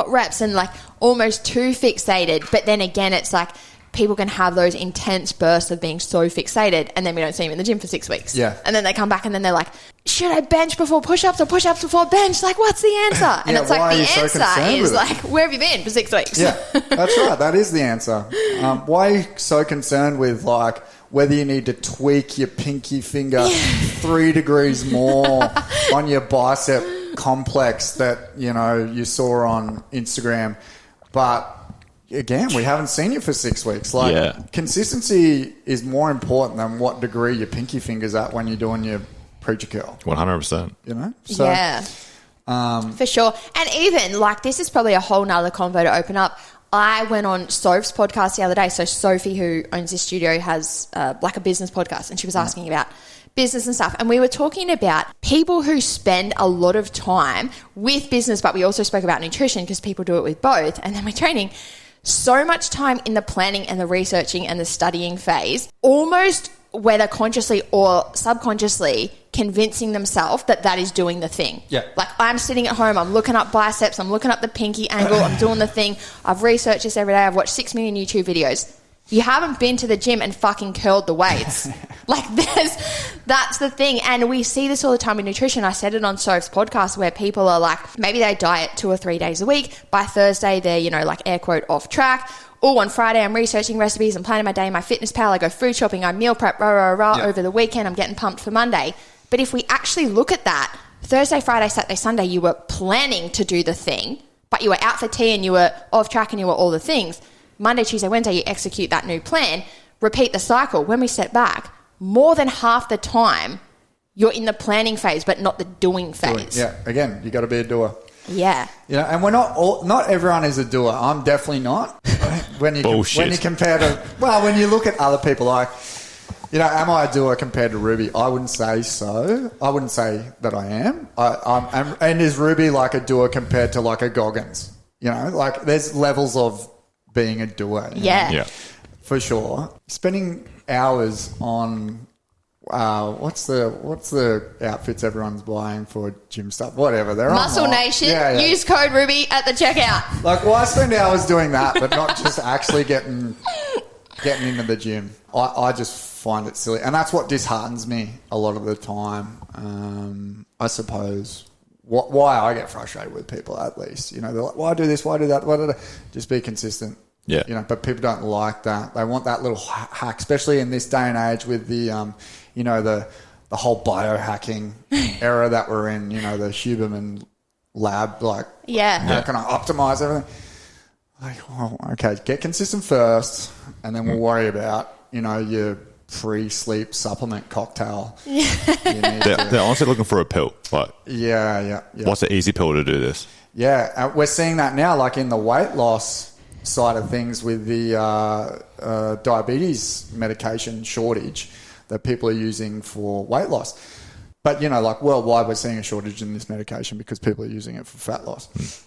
reps and like almost too fixated. But then again, it's like people can have those intense bursts of being so fixated and then we don't see them in the gym for 6 weeks. Yeah. And then they come back and then they're like, should I bench before push-ups or push-ups before bench? Like, what's the answer? And it's like, the answer is like, where have you been for 6 weeks? Yeah, that's right. That is the answer. Why are you so concerned with like whether you need to tweak your pinky finger 3 degrees more on your bicep complex that, you know, you saw on Instagram? But again, we haven't seen you for 6 weeks. Like, consistency is more important than what degree your pinky finger's at when you're doing your preacher curl. 100%. You know? So, yeah. For sure. And even, like, this is probably a whole nother convo to open up. I went on Soph's podcast the other day. So Sophie, who owns this studio, has like a business podcast, and she was asking about business and stuff. And we were talking about people who spend a lot of time with business, but we also spoke about nutrition because people do it with both. And then we're training so much time in the planning and the researching and the studying phase, almost whether consciously or subconsciously convincing themselves that that is doing the thing. Yeah. Like, I'm sitting at home, I'm looking up biceps, I'm looking up the pinky angle, I'm doing the thing. I've researched this every day. I've watched 6 million YouTube videos. You haven't been to the gym and fucking curled the weights. Like, that's the thing. And we see this all the time with nutrition. I said it on Soph's podcast where people are like, maybe they diet 2 or 3 days a week. By Thursday, they're, you know, like air quote off track. Or on Friday, I'm researching recipes and planning my day in my fitness pal. I go food shopping, I meal prep, over the weekend. I'm getting pumped for Monday. But if we actually look at that, Thursday, Friday, Saturday, Sunday, you were planning to do the thing, but you were out for tea and you were off track and you were all the things. Monday, Tuesday, Wednesday, you execute that new plan, repeat the cycle. When we step back, more than half the time, you're in the planning phase, but not the doing phase. Yeah, again, you got to be a doer. Yeah. You know, and we're not everyone is a doer. I'm definitely not. When you compare to, well, when you look at other people, like, you know, am I a doer compared to Ruby? I wouldn't say so. I wouldn't say that I am. And is Ruby like a doer compared to like a Goggins? You know, like there's levels of being a doer. Yeah. For sure. Spending hours on what's the outfits everyone's buying for gym stuff? Whatever. They're Muscle online. Nation. Yeah. Use code Ruby at the checkout. Like, why spend hours doing that, but not just actually getting into the gym? I just find it silly, and that's what disheartens me a lot of the time. I suppose why I get frustrated with people, at least. You know, they're like, why do this? Why do that? Why do that? Just be consistent. Yeah. You know, but people don't like that. They want that little hack, especially in this day and age with the, you know, the whole biohacking era that we're in. You know, the Huberman lab, like, how can I optimize everything? Like, oh, okay, get consistent first, and then we'll worry about, you know, your pre-sleep supplement cocktail. They're honestly looking for a pill. Like, yeah. what's the easy pill to do this? Yeah, we're seeing that now, like in the weight loss side of things with the diabetes medication shortage that people are using for weight loss. But, you know, like worldwide, we're seeing a shortage in this medication because people are using it for fat loss.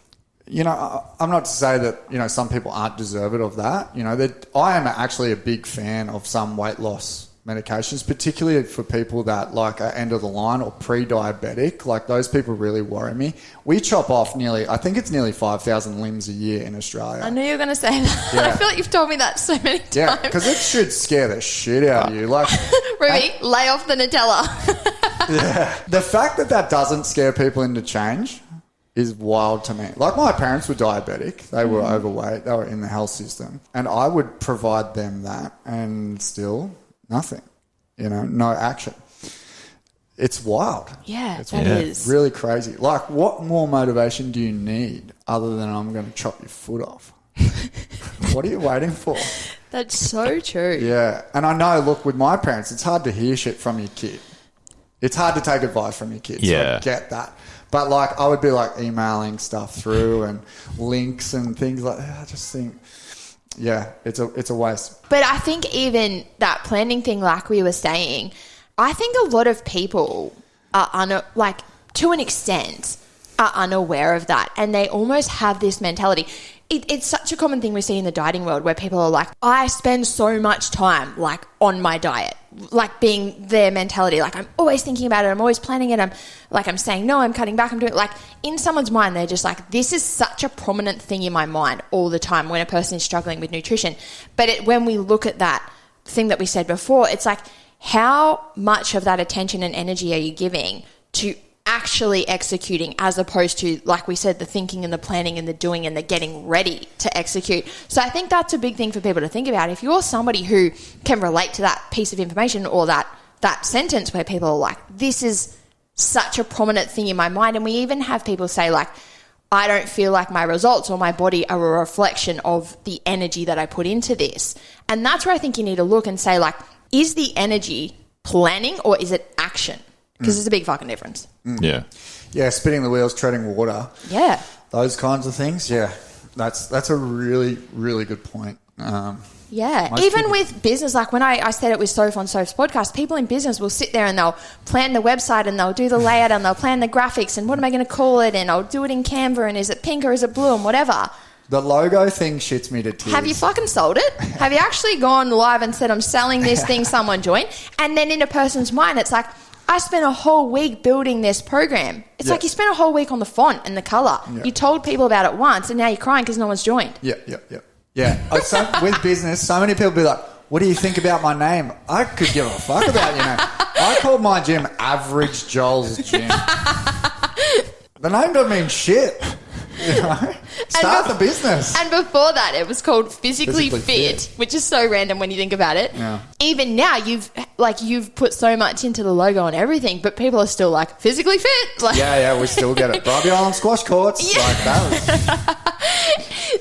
You know, I'm not to say that, you know, some people aren't deserving of that. You know, that I am actually a big fan of some weight loss medications, particularly for people that like are end of the line or pre-diabetic. Like, those people really worry me. We chop off I think it's nearly 5,000 limbs a year in Australia. I knew you were going to say that. Yeah. I feel like you've told me that so many times. Yeah, because it should scare the shit out of you. Like, Ruby, lay off the Nutella. yeah, the fact that doesn't scare people into change is wild to me. Like, my parents were diabetic. They were overweight. They were in the health system. And I would provide them that, and still nothing. You know, no action. It's wild. Yeah, it's that is. really crazy. Like, what more motivation do you need other than I'm going to chop your foot off? What are you waiting for? That's so true. Yeah. And I know, look, with my parents, it's hard to hear shit from your kid. It's hard to take advice from your kids. Yeah. I get that. But, like, I would be, like, emailing stuff through and links and things like that. I just think, yeah, it's a waste. But I think even that planning thing, like we were saying, I think a lot of people are, to an extent, are unaware of that. And they almost have this mentality. It's such a common thing we see in the dieting world where people are like, I spend so much time like on my diet, like being their mentality. Like, I'm always thinking about it. I'm always planning it. I'm saying, no, I'm cutting back. I'm doing like, in someone's mind, they're just like, this is such a prominent thing in my mind all the time when a person is struggling with nutrition. But when we look at that thing that we said before, it's like, how much of that attention and energy are you giving to actually executing, as opposed to, like we said, the thinking and the planning and the doing and the getting ready to execute. So I think that's a big thing for people to think about. If you're somebody who can relate to that piece of information or that sentence where people are like, this is such a prominent thing in my mind, and we even have people say like, I don't feel like my results or my body are a reflection of the energy that I put into this. And that's where I think you need to look and say like, is the energy planning or is it action? Because it's a big fucking difference. Yeah. Yeah, spinning the wheels, treading water. Yeah. Those kinds of things. Yeah, that's a really, really good point. Yeah. Most Even people- with business, like when I said it with Soph on Soph's podcast, people in business will sit there and they'll plan the website and they'll do the layout and they'll plan the graphics and what am I going to call it and I'll do it in Canva and is it pink or is it blue and whatever. The logo thing shits me to tears. Have you fucking sold it? Have you actually gone live and said, I'm selling this thing, someone join? And then in a person's mind, it's like, I spent a whole week building this program. It's like you spent a whole week on the font and the colour. Yeah. You told people about it once and now you're crying because no one's joined. Yeah. With business, so many people be like, what do you think about my name? I could give a fuck about your name. I called my gym Average Joel's Gym. The name doesn't mean shit. You know? Start the business. And before that, it was called Physically Physically Fit, Fit. which is so random when you think about it. Yeah. Even now, you've put so much into the logo and everything, but people are still like, Physically Fit? Like, Yeah, we still get it. Bribey Island squash courts. Yeah. Like that.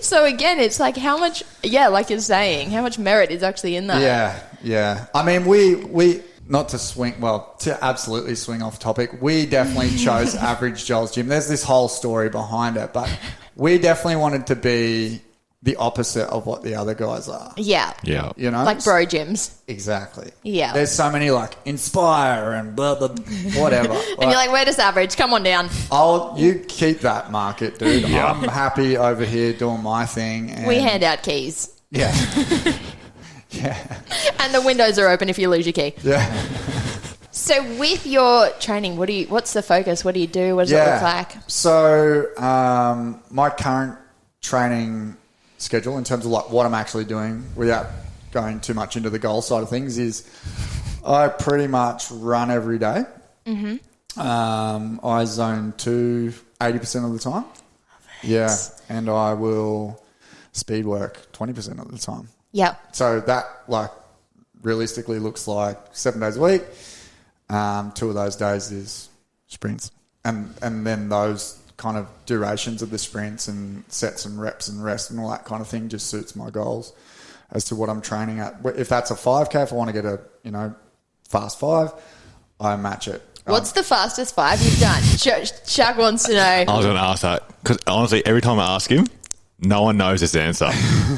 So again, it's like how much, like you're saying, how much merit is actually in that? Yeah. I mean, we not to to absolutely swing off topic, we definitely chose Average Joel's Gym. There's this whole story behind it, but we definitely wanted to be the opposite of what the other guys are. Yeah. Yeah. You know? Like bro gyms. Exactly. Yeah. There's so many like Inspire and blah, blah, whatever. And you're like, where does average? Come on down. You keep that market, dude. Yeah. I'm happy over here doing my thing. And We hand out keys. Yeah. Yeah. And the windows are open if you lose your key. Yeah. So with your training, what's the focus? What do you do? What does it look like? So my current training schedule in terms of like what I'm actually doing without going too much into the goal side of things is I pretty much run every day. Mm-hmm. I zone 2 80% of the time. Yeah. And I will speed work 20% of the time. Yep. So that like realistically looks like 7 days a week. 2 of those days is sprints. And then those kind of durations of the sprints and sets and reps and rest and all that kind of thing just suits my goals as to what I'm training at. If that's a 5K, if I want to get a, fast 5, I match it. What's the fastest 5 you've done? Shaq wants to know. I was going to ask that because honestly, every time I ask him, no one knows this answer.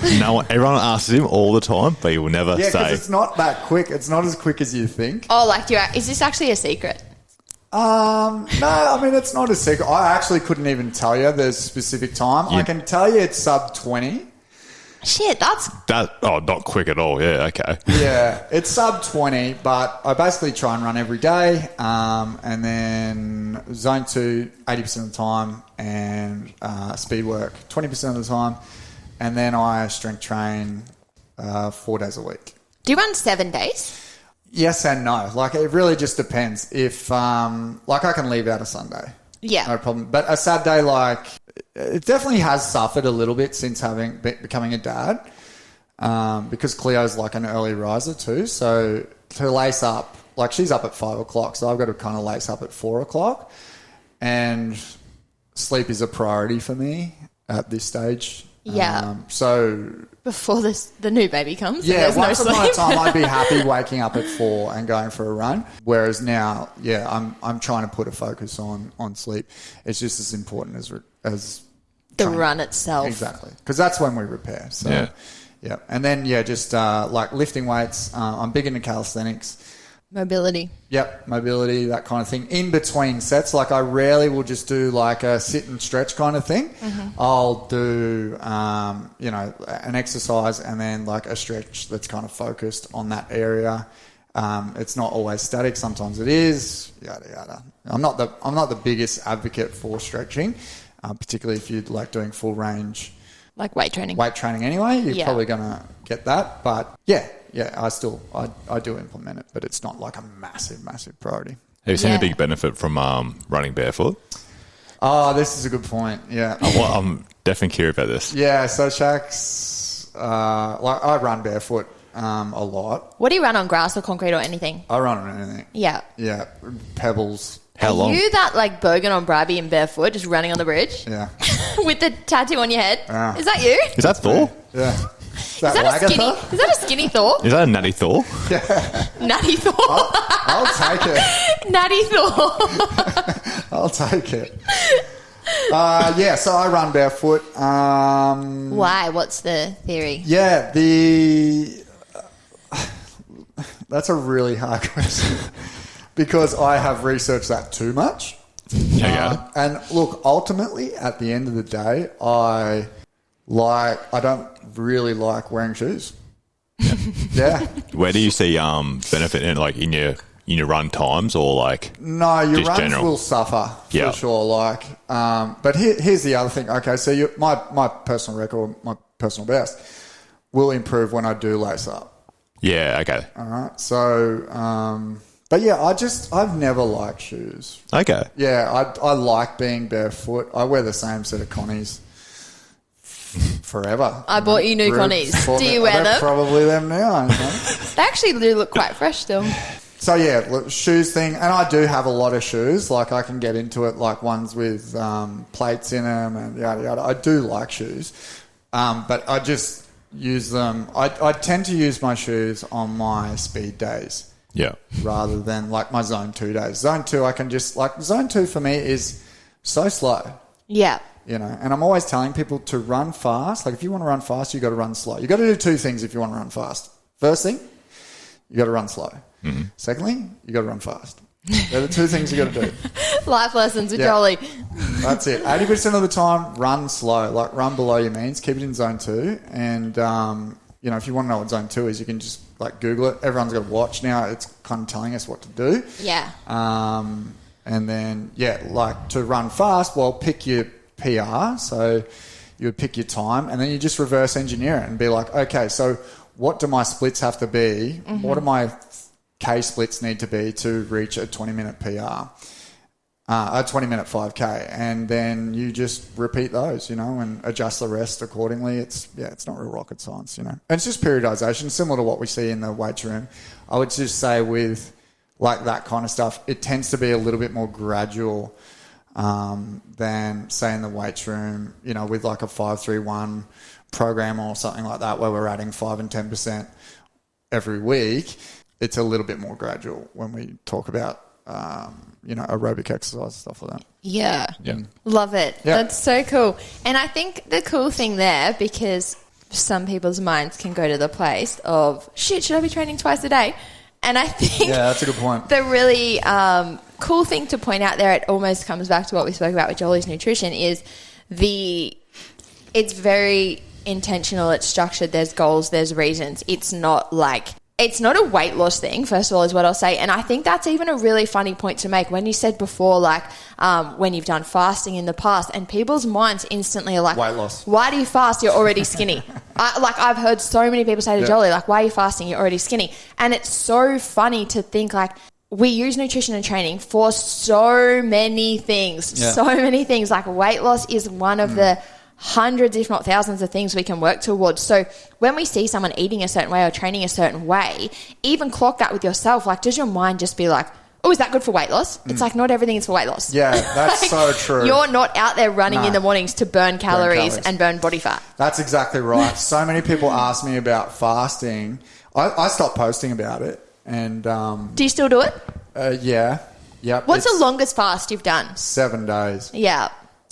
Everyone asks him all the time, but he will never Yeah, say. because it's not that quick. It's not as quick as you think. Oh, is this actually a secret? No, I mean, it's not a secret. I actually couldn't even tell you the specific time. Yeah. I can tell you it's sub 20. Shit, that's... not quick at all. Yeah, okay. Yeah, it's sub 20, but I basically try and run every day, and then zone 2 80% of the time, and speed work 20% of the time, and then I strength train 4 days a week. Do you run 7 days? Yes and no. Like, it really just depends. If, I can leave out a Sunday. Yeah. No problem. But a Saturday, it definitely has suffered a little bit since becoming a dad, because Cleo's like an early riser too. So to lace up, she's up at 5 o'clock, so I've got to kind of lace up at 4 o'clock, and sleep is a priority for me at this stage. Yeah. So Before the new baby comes. yeah, there's no once upon a sleep. time I'd be happy waking up at 4 and going for a run. Whereas now, I'm trying to put a focus on sleep. It's just as important as The training. run itself. Exactly, because that's when we repair. So yeah, and then just like lifting weights. I'm big into calisthenics. Mobility. Yep, mobility, that kind of thing. In between sets, I rarely will just do like a sit and stretch kind of thing. Mm-hmm. I'll do, an exercise and then like a stretch that's kind of focused on that area. It's not always static. Sometimes it is. Yada yada. I'm not the biggest advocate for stretching, particularly if you're like doing full range. Like weight training. Weight training anyway. You're Yeah. probably going to get that, but yeah. I do implement it, but it's not like a massive priority. Have you seen Yeah. a big benefit from running barefoot? Oh, this is a good point. Yeah. I'm definitely curious about this. Yeah, so Shaq's, I run barefoot a lot. What do you run on, grass or concrete or anything? I run on anything. Yeah. Yeah, pebbles. How long? Are you that like Bogan on Bribey in barefoot, just running on the bridge? Yeah. With the tattoo on your head? Yeah. Is that you? Is that Thor? Yeah. Is that Lagatha? Is that a skinny Thor? Is that a natty Thor? Natty Thor. I'll take it. Natty Thor. I'll take it. So I run barefoot. Why? What's the theory? Yeah, that's a really hard question because I have researched that too much. And look, ultimately, at the end of the day, I don't really like wearing shoes. Yeah. Where do you see benefit in, like in your run times or like? No, your just runs general? will suffer for sure. Like, but here's the other thing. Okay, so my personal record, my personal best, will improve when I do lace up. Yeah. Okay. All right. So, but yeah, I've never liked shoes. Okay. Yeah, I like being barefoot. I wear the same set of Connies forever. I bought you new Connies. Do you wear them? Probably them now. They actually do look quite fresh still. So yeah, look, shoes thing, and I do have a lot of shoes. Like I can get into it, like ones with plates in them and yada yada. I do like shoes, but I just use them. I tend to use my shoes on my speed days. Yeah. Rather than like my zone 2 days. Zone 2, I can just like zone 2 for me is so slow. Yeah. You know, and I'm always telling people to run fast. Like if you want to run fast, you got to run slow. You got to do two things if you want to run fast. First thing, you got to run slow. Mm-hmm. Secondly, you got to run fast. They're the two things you got to do. Life lessons with Jolly. That's it. 80% of the time, run slow. Like run below your means. Keep it in zone 2. And you know, if you want to know what zone 2 is, you can just like Google it. Everyone's got a watch now. It's kind of telling us what to do. Yeah. And then like to run fast, well, pick your PR. So you would pick your time, and then you just reverse engineer it and be like, okay, so what do my splits have to be? Mm-hmm. What do my K splits need to be to reach a 20-minute PR? A 20-minute 5K, and then you just repeat those, you know, and adjust the rest accordingly. It's not real rocket science, you know. And it's just periodization, similar to what we see in the weight room. I would just say with like that kind of stuff, it tends to be a little bit more gradual than say in the weight room, you know, with like a 5-3-1 program or something like that, where we're adding 5 and 10% every week. It's a little bit more gradual when we talk about you know, aerobic exercise, stuff like that. Yeah. Yeah. Love it. Yeah. That's so cool. And I think the cool thing there, because some people's minds can go to the place of, shit, should I be training twice a day? And I think that's a good point. The really cool thing to point out there, it almost comes back to what we spoke about with Jolie's nutrition, is it's very intentional, it's structured, there's goals, there's reasons. It's not a weight loss thing, first of all, is what I'll say. And I think that's even a really funny point to make. When you said before, like, when you've done fasting in the past, and people's minds instantly are like, weight loss. Why do you fast? You're already skinny. I've heard so many people say to Jolie, like, why are you fasting? You're already skinny. And it's so funny to think, like, we use nutrition and training for so many things. Yeah. So many things. Like, weight loss is one of the hundreds, if not thousands of things we can work towards. So when we see someone eating a certain way or training a certain way, even clock that with yourself. Like, does your mind just be like, oh, is that good for weight loss? It's like, not everything is for weight loss. Yeah, that's like, so true. You're not out there running in the mornings to burn calories and burn body fat. That's exactly right. So many people ask me about fasting. I stopped posting about it. And do you still do it? Yeah. Yep. What's the longest fast you've done? 7 days. Yeah.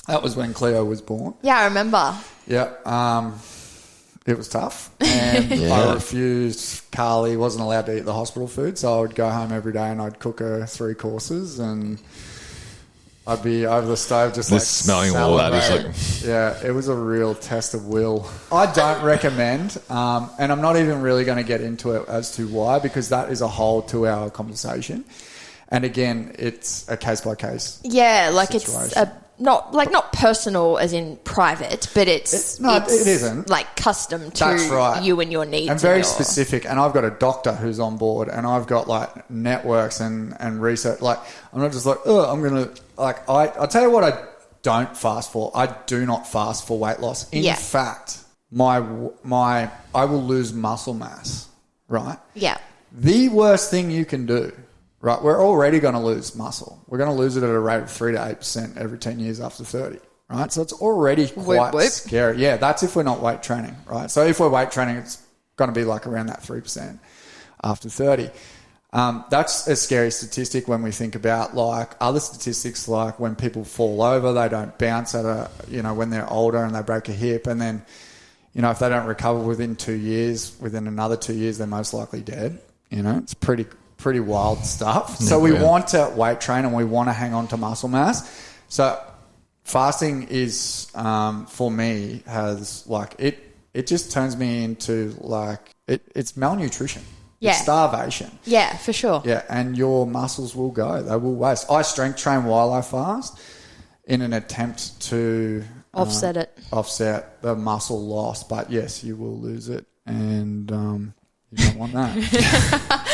That was when Cleo was born. Yeah, I remember. Yeah. It was tough. And I refused. Carly wasn't allowed to eat the hospital food, so I would go home every day and I'd cook her 3 courses, and I'd be over the stove just like smelling all that. Yeah, it was a real test of will. I don't recommend, and I'm not even really going to get into it as to why, because that is a whole 2-hour conversation. And again, it's a case-by-case situation. It's not personal as in private, but it isn't like custom to you and your needs. And very specific. And I've got a doctor who's on board, and I've got like networks and research. Like, I'm not just like, I'm going to like, I'll tell you what I don't fast for. I do not fast for weight loss. In fact, I will lose muscle mass, right? Yeah. The worst thing you can do, right? We're already going to lose muscle. We're going to lose it at a rate of 3 to 8% every 10 years after 30. right? So it's already quite whoop. scary. Yeah, that's if we're not weight training, right? So if we're weight training, it's going to be like around that 3% after 30. That's a scary statistic when we think about like other statistics, like when people fall over, they don't bounce when they're older and they break a hip, and then, if they don't recover within 2 years, within another 2 years, they're most likely dead. It's pretty wild stuff. So we want to weight train and we want to hang on to muscle mass. So fasting is, for me, has like, it just turns me into like, it's malnutrition. Yeah. It's starvation. Yeah, for sure. Yeah, and your muscles will go. They will waste. I strength train while I fast in an attempt to offset the muscle loss. But yes, you will lose it, and you don't want that.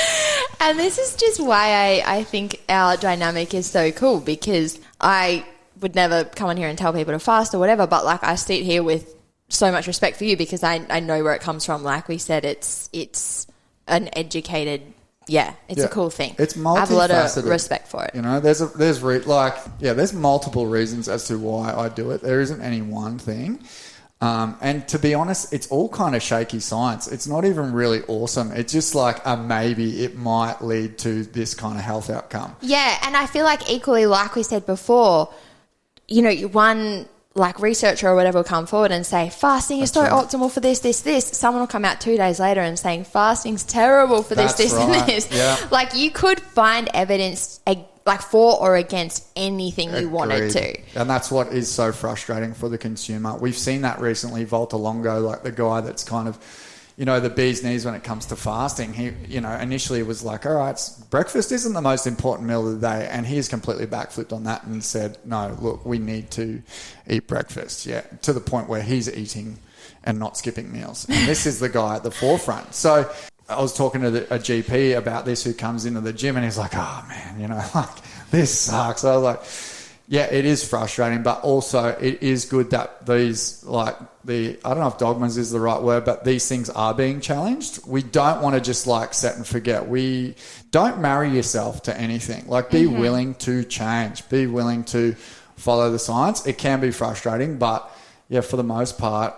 And this is just why I think our dynamic is so cool, because I would never come on here and tell people to fast or whatever, but like I sit here with so much respect for you because I know where it comes from. Like we said, it's an educated, it's a cool thing. It's multifaceted. I have a lot of respect for it. There's multiple reasons as to why I do it. There isn't any one thing. And to be honest, it's all kind of shaky science. It's not even really awesome. It's just like a maybe it might lead to this kind of health outcome. Yeah, and I feel like equally, like we said before, one like researcher or whatever will come forward and say fasting is so optimal for this. Someone will come out 2 days later and saying fasting's terrible for this, and this. Yeah. Like you could find evidence like for or against anything you wanted to. And that's what is so frustrating for the consumer. We've seen that recently. Volta Longo, like the guy that's kind of, the bee's knees when it comes to fasting. He, initially was like, all right, breakfast isn't the most important meal of the day. And he's completely backflipped on that and said, no, look, we need to eat breakfast. Yeah. To the point where he's eating and not skipping meals. And this is the guy at the forefront. So I was talking to a GP about this who comes into the gym and he's like, oh man, this sucks. So I was like, yeah, it is frustrating, but also it is good that these, I don't know if dogmas is the right word, but these things are being challenged. We don't want to just set and forget. We don't marry yourself to anything. Be willing to change, be willing to follow the science. It can be frustrating, but yeah, for the most part,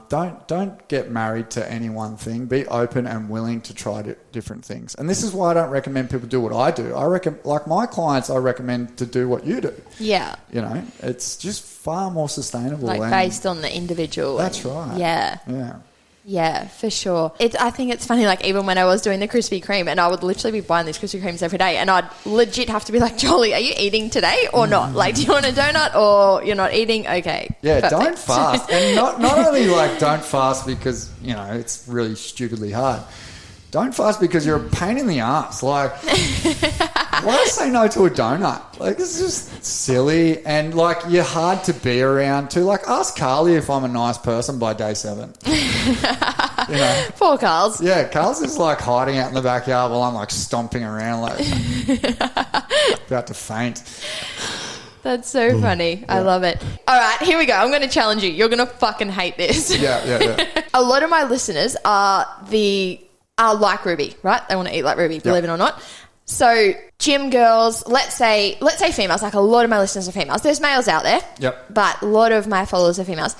don't get married to any one thing. Be open and willing to try different things. And this is why I don't recommend people do what I do. Like my clients, I recommend to do what you do. Yeah. It's just far more sustainable. Based on the individual. That's right. Yeah. Yeah. Yeah, for sure. I think it's funny, even when I was doing the Krispy Kreme, and I would literally be buying these Krispy Kremes every day, and I'd legit have to be like, Jolie, are you eating today or not? Do you want a donut or you're not eating? Okay. Yeah, perfect. Don't fast. And not only don't fast because, it's really stupidly hard. Don't fast because you're a pain in the ass. Why say no to a donut? It's just silly. And, you're hard to be around too. Ask Carly if I'm a nice person by day 7. Poor Carl's. Yeah, Carl's is, hiding out in the backyard while I'm, stomping around, about to faint. That's so funny. Yeah. I love it. All right, here we go. I'm going to challenge you. You're going to fucking hate this. Yeah. A lot of my listeners are like Ruby, right? They want to eat like Ruby, believe it or not. So gym girls, let's say females, a lot of my listeners are females. There's males out there, but a lot of my followers are females.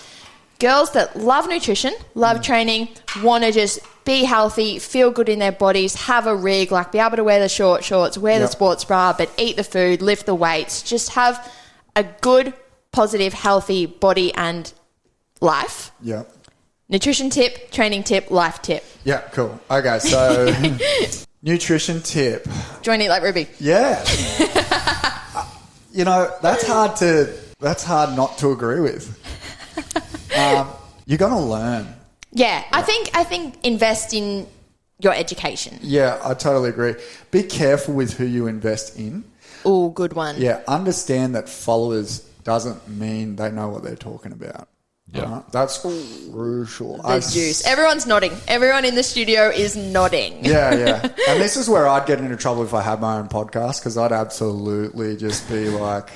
Girls that love nutrition, love training, want to just be healthy, feel good in their bodies, have a rig, be able to wear the short shorts, wear the sports bra, but eat the food, lift the weights, just have a good, positive, healthy body and life. Yeah. Nutrition tip, training tip, life tip. Yeah, cool. Okay, so nutrition tip. Do you want to eat like Ruby? Yeah. That's hard not to agree with. You're going to learn. Yeah, I think invest in your education. Yeah, I totally agree. Be careful with who you invest in. Oh, good one. Yeah, understand that followers doesn't mean they know what they're talking about. Yeah, that's crucial. The juice. Everyone's nodding. Everyone in the studio is nodding. Yeah. And this is where I'd get into trouble if I had my own podcast because I'd absolutely just be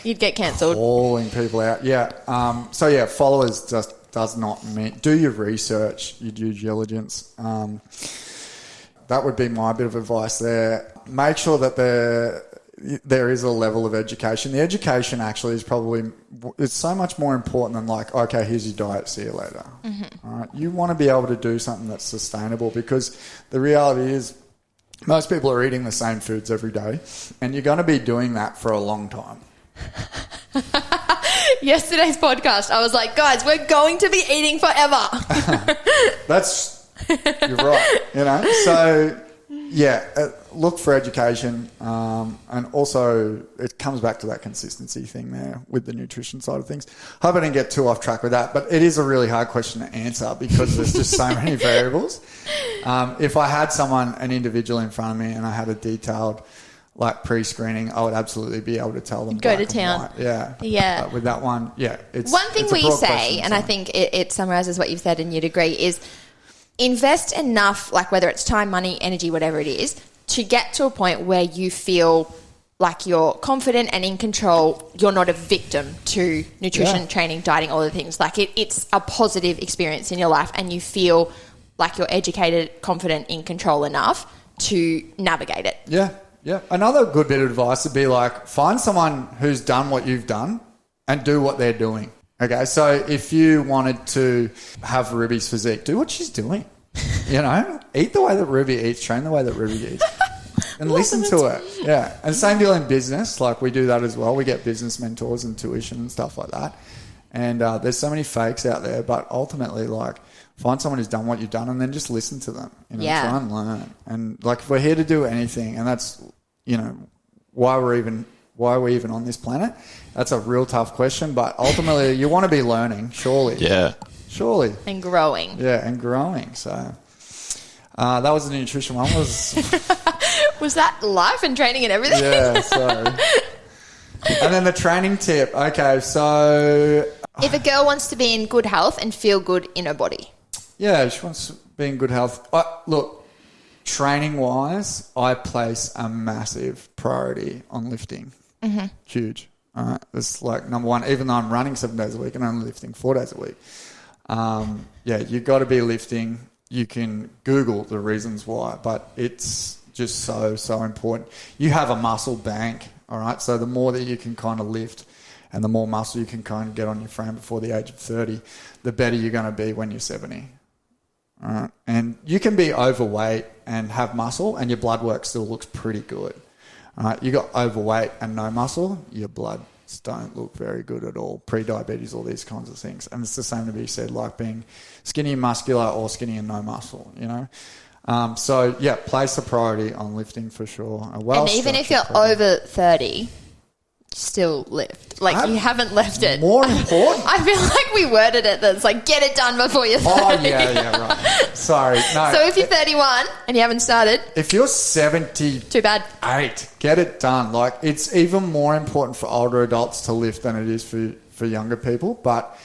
you'd get cancelled, calling people out. Yeah. Followers just does not mean do your research, your due diligence. That would be my bit of advice there. Make sure that there is a level of education. The education actually is probably, it's so much more important than like, okay, here's your diet, see you later. All right. You want to be able to do something that's sustainable, because the reality is most people are eating the same foods every day, and you're going to be doing that for a long time. Yesterday's podcast, I was like, guys, we're going to be eating forever. You're right. You know, so yeah, look for education, and also it comes back to that consistency thing there with the nutrition side of things. Hope I didn't get too off track with that, but it is a really hard question to answer because there's just so many variables. If I had an individual in front of me and I had a detailed like pre-screening, I would absolutely be able to tell them. Go to town. White. Yeah. Yeah. But with that one, yeah. One thing we say, and I think it summarises what you've said and you'd agree, is invest enough, like whether it's time, money, energy, whatever it is, to get to a point where you feel like you're confident and in control. You're not a victim to nutrition, training, dieting, all the things. Like it's a positive experience in your life and you feel like you're educated, confident, in control enough to navigate it. Yeah. Yeah. Another good bit of advice would be like, find someone who's done what you've done and do what they're doing. Okay. So if you wanted to have Ruby's physique, do what she's doing. You know, eat the way that Ruby eats, train the way that Ruby eats, and listen to it. Yeah. And same deal in business. Like we do that as well. We get business mentors and tuition and stuff like that. And there's so many fakes out there, but ultimately, like, find someone who's done what you've done and then just listen to them. You know, try and learn. And like, if we're here to do anything, and that's, you know, why we're even on this planet, that's a real tough question. But ultimately, you want to be learning, surely. Yeah. Surely. And growing. Yeah, and growing. So that was the nutrition one. Was that life and training and everything? Yeah, sorry. And then the training tip. Okay, so if a girl wants to be in good health and feel good in her body. Yeah, she wants to be in good health. Look, training-wise, I place a massive priority on lifting. Mm-hmm. Huge. All right, it's like number one, even though I'm running 7 days a week and only lifting 4 days a week. You've got to be lifting. You can Google the reasons why, but it's just so important. You have a muscle bank, all right? So the more that you can kind of lift and the more muscle you can kind of get on your frame before the age of 30, the better you're going to be when you're 70. All right? And you can be overweight and have muscle and your blood work still looks pretty good. All right? You got overweight and no muscle, your bloods don't look very good at all. Pre-diabetes, all these kinds of things. And it's the same to be said, like being skinny and muscular or skinny and no muscle, you know? Place a priority on lifting for sure. And even if you're over 30, still lift. Like, you haven't left it. More important. I feel like we worded it that's like, get it done before you're 30. Oh, yeah, right. Sorry. No. So if you're 31 and you haven't started. If you're 70. Too bad. 8. Get it done. Like, it's even more important for older adults to lift than it is for younger people. But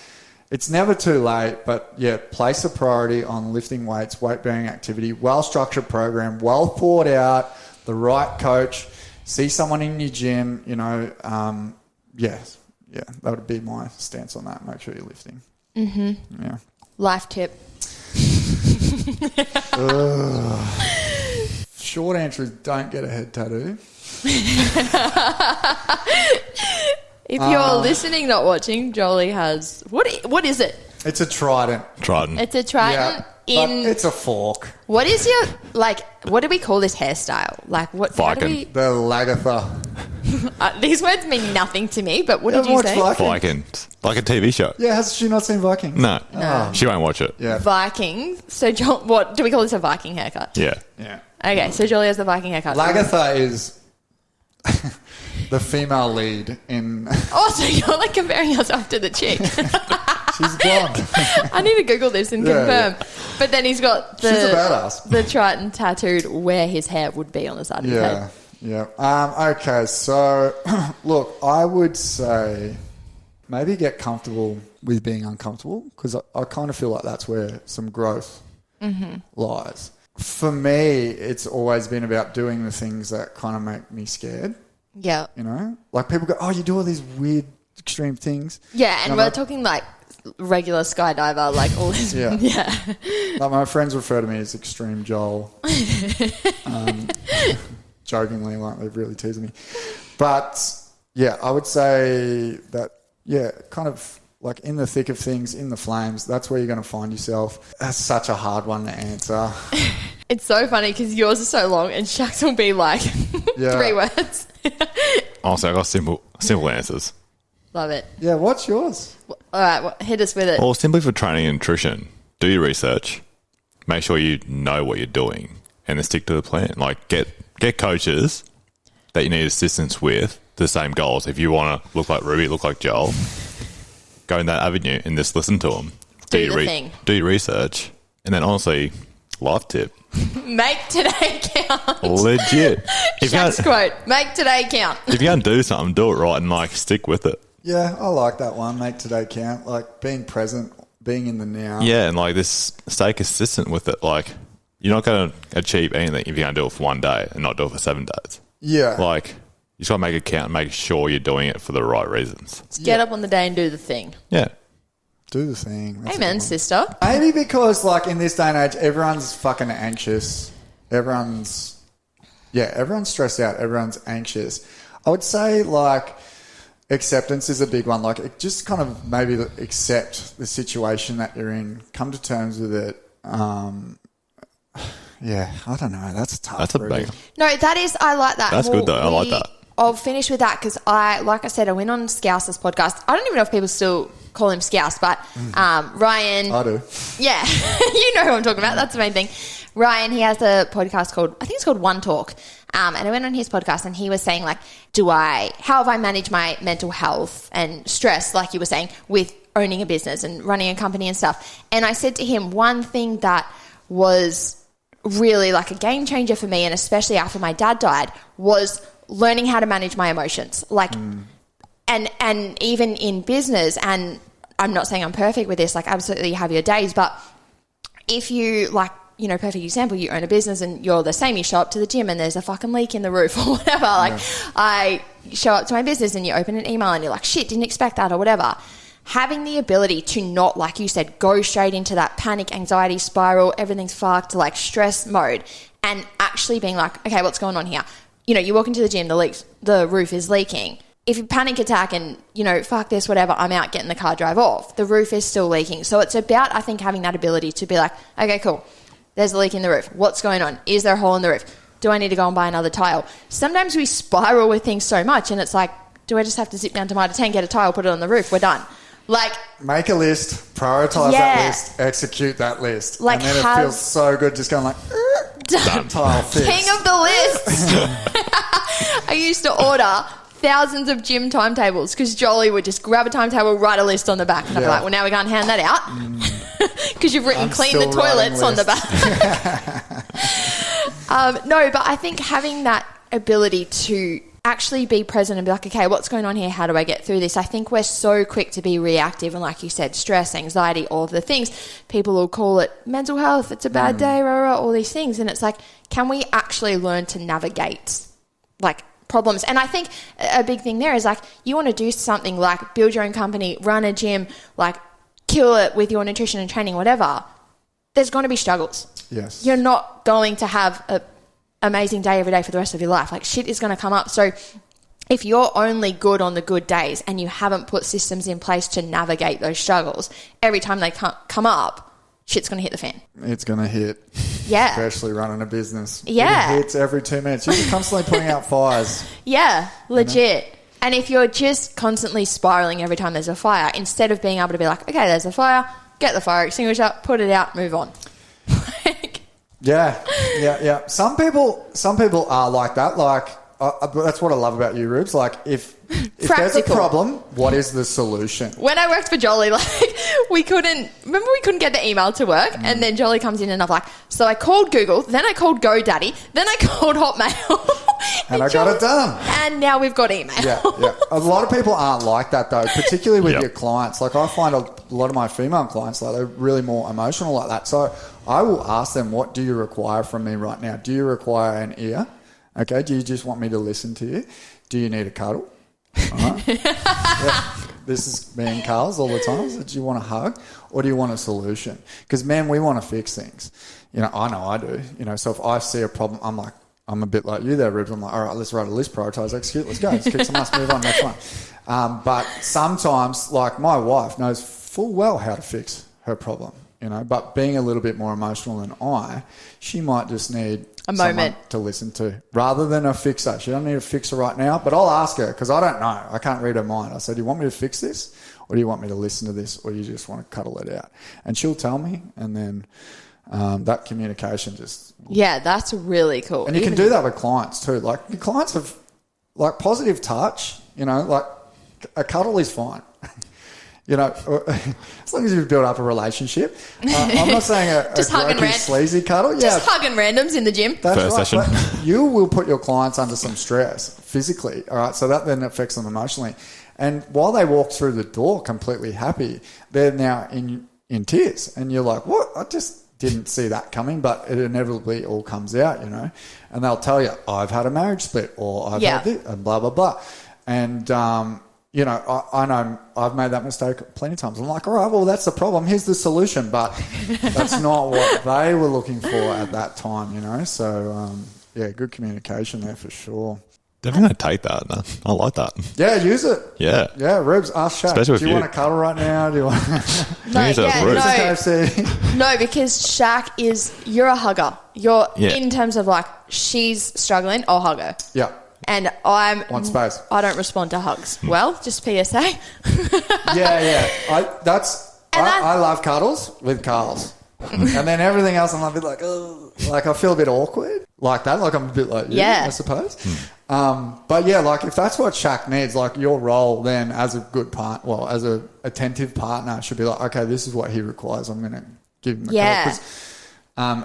it's never too late. But, yeah, place a priority on lifting weights, weight-bearing activity, well-structured program, well thought out, the right coach. See someone in your gym, you know, that would be my stance on that. Make sure you're lifting. Mm-hmm. Yeah. Life tip. Short answer is don't get a head tattoo. If you're listening, not watching, Jolie has... What is it? It's a trident. Trident. It's a trident. Yeah, but it's a fork. What is your, like, what do we call this hairstyle? Like, what? Viking. The Lagatha. These words mean nothing to me, but what did you say? Viking. Like a TV show. Yeah, has she not seen Viking? No. She won't watch it. Yeah. Viking. So, what do we call this, a Viking haircut? Yeah. Yeah. Okay, so Jolie has the Viking haircut. Lagatha is the female lead in... Oh, so you're like comparing yourself to the chick. She's blonde. I need to Google this and confirm. Yeah. But then he's got She's a badass. The trident tattooed where his hair would be on the side of his head. Yeah. Okay, so look, I would say maybe get comfortable with being uncomfortable, because I kind of feel like that's where some growth lies. For me, it's always been about doing the things that kind of make me scared. Yeah. You know? Like people go, oh, you do all these weird, extreme things. Yeah, and we're talking like regular skydiver, like all this. Yeah. Yeah. Like my friends refer to me as Extreme Joel. jokingly, like they're really teasing me. But yeah, I would say that, yeah, kind of like in the thick of things, in the flames, that's where you're going to find yourself. That's such a hard one to answer. It's so funny because yours is so long and Shaq's will be like 3 words. Honestly, I got simple answers. Love it. Yeah, what's yours? All right, well, hit us with it. Well, simply for training and nutrition, do your research, make sure you know what you're doing, and then stick to the plan. Like, get coaches that you need assistance with the same goals. If you want to look like Ruby, look like Joel, go in that avenue and just listen to them. Do the thing. Do your research. And then, honestly, life tip. Make today count. Legit. Shaq's quote, make today count. If you're going to do something, do it right and, like, stick with it. Yeah, I like that one. Make today count. Like being present, being in the now. Yeah, and, like, this, stay consistent with it. Like, you're not going to achieve anything if you're going to do it for one day and not do it for 7 days. Yeah. Like, you just got to make it count and make sure you're doing it for the right reasons. Just get up on the day and do the thing. Yeah. Do the thing. That's Amen, sister. Maybe because, like, in this day and age, everyone's fucking anxious. Everyone's stressed out. Everyone's anxious. I would say, like, acceptance is a big one. Like, it just kind of maybe accept the situation that you're in. Come to terms with it. Yeah, I don't know. That's tough. That's a really. big. No, that is, I like that. That's good, though. I like that. I'll finish with that because like I said, I went on Scouse's podcast. I don't even know if people still call him Scouse, but Ryan. I do. Yeah, you know who I'm talking about. That's the main thing. Ryan, he has a podcast called, I think it's called One Talk. And I went on his podcast and he was saying, like, how have I managed my mental health and stress, like you were saying, with owning a business and running a company and stuff. And I said to him, one thing that was really like a game changer for me, and especially after my dad died, was learning how to manage my emotions. Like, and even in business, and I'm not saying I'm perfect with this, like absolutely you have your days, but if you, like, you know, perfect example, you own a business and you're the same, you show up to the gym and there's a fucking leak in the roof or whatever. Like, I show up to my business and you open an email and you're like, shit, didn't expect that or whatever. Having the ability to not, like you said, go straight into that panic, anxiety spiral, everything's fucked, like stress mode, and actually being like, okay, what's going on here? You know, you walk into the gym, the roof is leaking. If you panic attack and, you know, fuck this, whatever, I'm out, getting the car, drive off. The roof is still leaking. So it's about, I think, having that ability to be like, okay, cool. There's a leak in the roof. What's going on? Is there a hole in the roof? Do I need to go and buy another tile? Sometimes we spiral with things so much and it's like, do I just have to zip down to Mitre 10, get a tile, put it on the roof? We're done. Like, make a list, prioritize that list, execute that list. Like, and then it feels so good just going like, done. Tile fixed. King of the list. I used to order thousands of gym timetables because Jolie would just grab a timetable, write a list on the back. And I'd be like, well, now we can't hand that out because you've written clean the toilets on the back. No, but I think having that ability to actually be present and be like, okay, what's going on here? How do I get through this? I think we're so quick to be reactive. And like you said, stress, anxiety, all of the things. People will call it mental health. It's a bad day, all these things. And it's like, can we actually learn to navigate like problems? And I think a big thing there is like, you want to do something like build your own company, run a gym, like kill it with your nutrition and training, whatever. There's going to be struggles. Yes. You're not going to have a amazing day every day for the rest of your life. Like, shit is going to come up. So if you're only good on the good days and you haven't put systems in place to navigate those struggles, every time they come up, shit's going to hit the fan. It's going to hit. Yeah. Especially running a business. Yeah. It hits every 2 minutes. You're constantly putting out fires. Yeah, legit. You know? And if you're just constantly spiraling every time there's a fire, instead of being able to be like, okay, there's a fire, get the fire extinguisher, put it out, move on. Yeah. Some people are like that. Like, that's what I love about you, Rubes. Like, if there's a problem, what is the solution? When I worked for Jolie, like, we couldn't get the email to work, and then Jolie comes in and I'm like, so I called Google, then I called GoDaddy, then I called Hotmail. and I got it done. And now we've got email. Yeah. A lot of people aren't like that, though, particularly with your clients. Like, I find a lot of my female clients, like, they're really more emotional like that. So I will ask them, what do you require from me right now? Do you require an ear? Okay, do you just want me to listen to you? Do you need a cuddle? All right. This is me and Carl's all the time. So do you want a hug or do you want a solution? Because, man, we want to fix things. You know I do. You know, so if I see a problem, I'm like, I'm a bit like you there, Ribs. I'm like, all right, let's write a list, prioritise, execute, let's go. Let's kick some ass, move on, next one. But sometimes, like my wife knows full well how to fix her problem, but being a little bit more emotional than she might just need a moment to listen to rather than a fixer. She don't need a fixer right now, but I'll ask her because I don't know. I can't read her mind. I say, do you want me to fix this or do you want me to listen to this or do you just want to cuddle it out? And she'll tell me, and then that communication just... Yeah, that's really cool. And you can do that with clients too. Like your clients have like positive touch, like a cuddle is fine. As long as you've built up a relationship. I'm not saying a gropey, sleazy cuddle. Just hugging randoms in the gym. That's First right. session. But you will put your clients under some stress physically, all right? So that then affects them emotionally. And while they walk through the door completely happy, they're now in tears. And you're like, what? I just didn't see that coming, but it inevitably all comes out, And they'll tell you, I've had a marriage split or I've had this and blah, blah, blah. And... I know I've made that mistake plenty of times. I'm like, all right, well, that's the problem. Here's the solution. But that's not what they were looking for at that time, So, good communication there for sure. Definitely going to take that. No? I like that. Yeah, use it. Yeah. Yeah, Rubes, ask Shaq. Especially do you want to cuddle right now? Do you want No, because Shaq you're a hugger. You're in terms of like, she's struggling, I'll hug her. Yeah. And I don't respond to hugs. Well, just PSA. yeah. I love cuddles with Carls. And then everything else I'm a bit like, oh, like I feel a bit awkward. Like that, like I'm a bit like you, I suppose. But yeah, like if that's what Shaq needs, like your role then as a good as a attentive partner should be like, okay, this is what he requires. I'm going to give him the cuddle.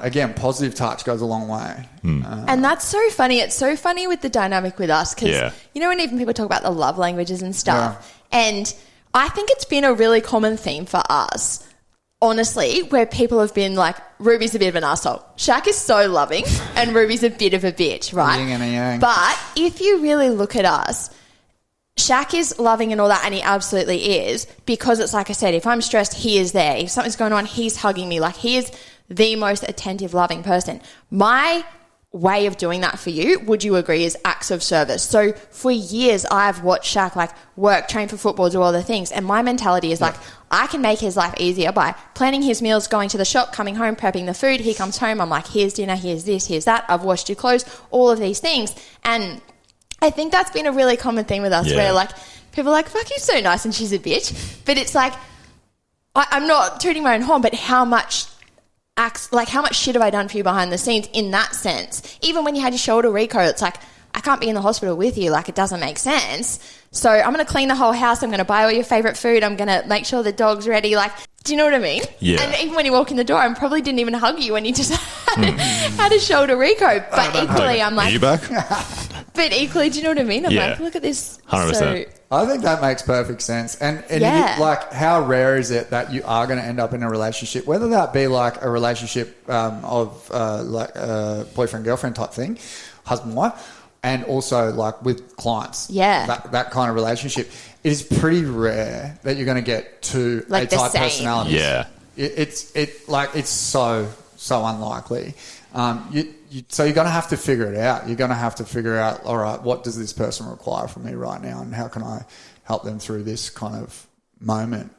Again, positive touch goes a long way. And that's so funny. It's so funny with the dynamic with us because, when even people talk about the love languages and stuff, and I think it's been a really common theme for us, honestly, where people have been like, Ruby's a bit of an asshole. Shaq is so loving and Ruby's a bit of a bitch, right? Yin and a yang. But if you really look at us, Shaq is loving and all that, and he absolutely is, because it's like I said, if I'm stressed, he is there. If something's going on, he's hugging me. Like he is the most attentive, loving person. My way of doing that for you, would you agree, is acts of service. So for years, I've watched Shaq like work, train for football, do all the things. And my mentality is like, I can make his life easier by planning his meals, going to the shop, coming home, prepping the food. He comes home. I'm like, here's dinner, here's this, here's that. I've washed your clothes, all of these things. And I think that's been a really common thing with us where like people are like, fuck, you're so nice and she's a bitch. But it's like, I'm not tooting my own horn, but how much shit have I done for you behind the scenes in that sense? Even when you had your shoulder reco, it's like, I can't be in the hospital with you. Like, it doesn't make sense. So I'm going to clean the whole house. I'm going to buy all your favourite food. I'm going to make sure the dog's ready. Like, do you know what I mean? Yeah. And even when you walk in the door, I probably didn't even hug you when you just had a shoulder reco. But equally, I'm like... Are you back? But equally, do you know what I mean? I'm like, look at this. 100%. So, I think that makes perfect sense. And like, how rare is it that you are going to end up in a relationship, whether that be like a relationship of like a boyfriend-girlfriend type thing, husband-wife, and also like with clients. Yeah. That kind of relationship. It is pretty rare that you're going to get two like A-type the same personalities. Yeah. It's so unlikely. So you're going to have to figure it out. You're going to have to figure out, all right, what does this person require from me right now, and how can I help them through this kind of moment?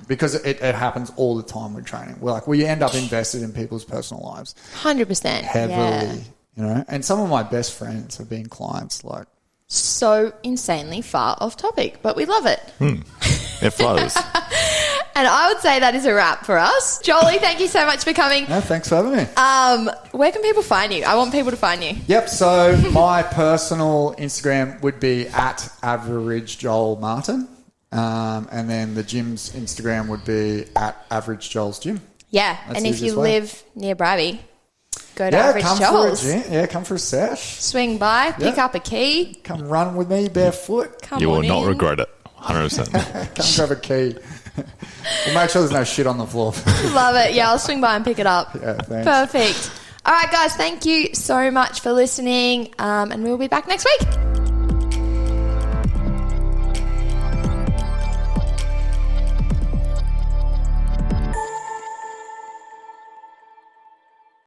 Because it happens all the time with training. We end up invested in people's personal lives. 100%. Heavily, And some of my best friends have been clients, like. So insanely far off topic, but we love it. It flows. And I would say that is a wrap for us. Jolie, thank you so much for coming. No, thanks for having me. Where can people find you? I want people to find you. Yep, so my personal Instagram would be @AverageJoelMartin. And then the gym's Instagram would be @AverageJoel'sGym. Yeah, that's and if you live near Bribie, go to Average Joel's. Come for a sesh. Swing by, pick up a key. Come run with me barefoot. You will not regret it. 100%. Come grab a key. We'll make sure there's no shit on the floor. Love it. Yeah, I'll swing by and pick it up. Yeah, thanks. Perfect. All right, guys, thank you so much for listening, and we'll be back next week.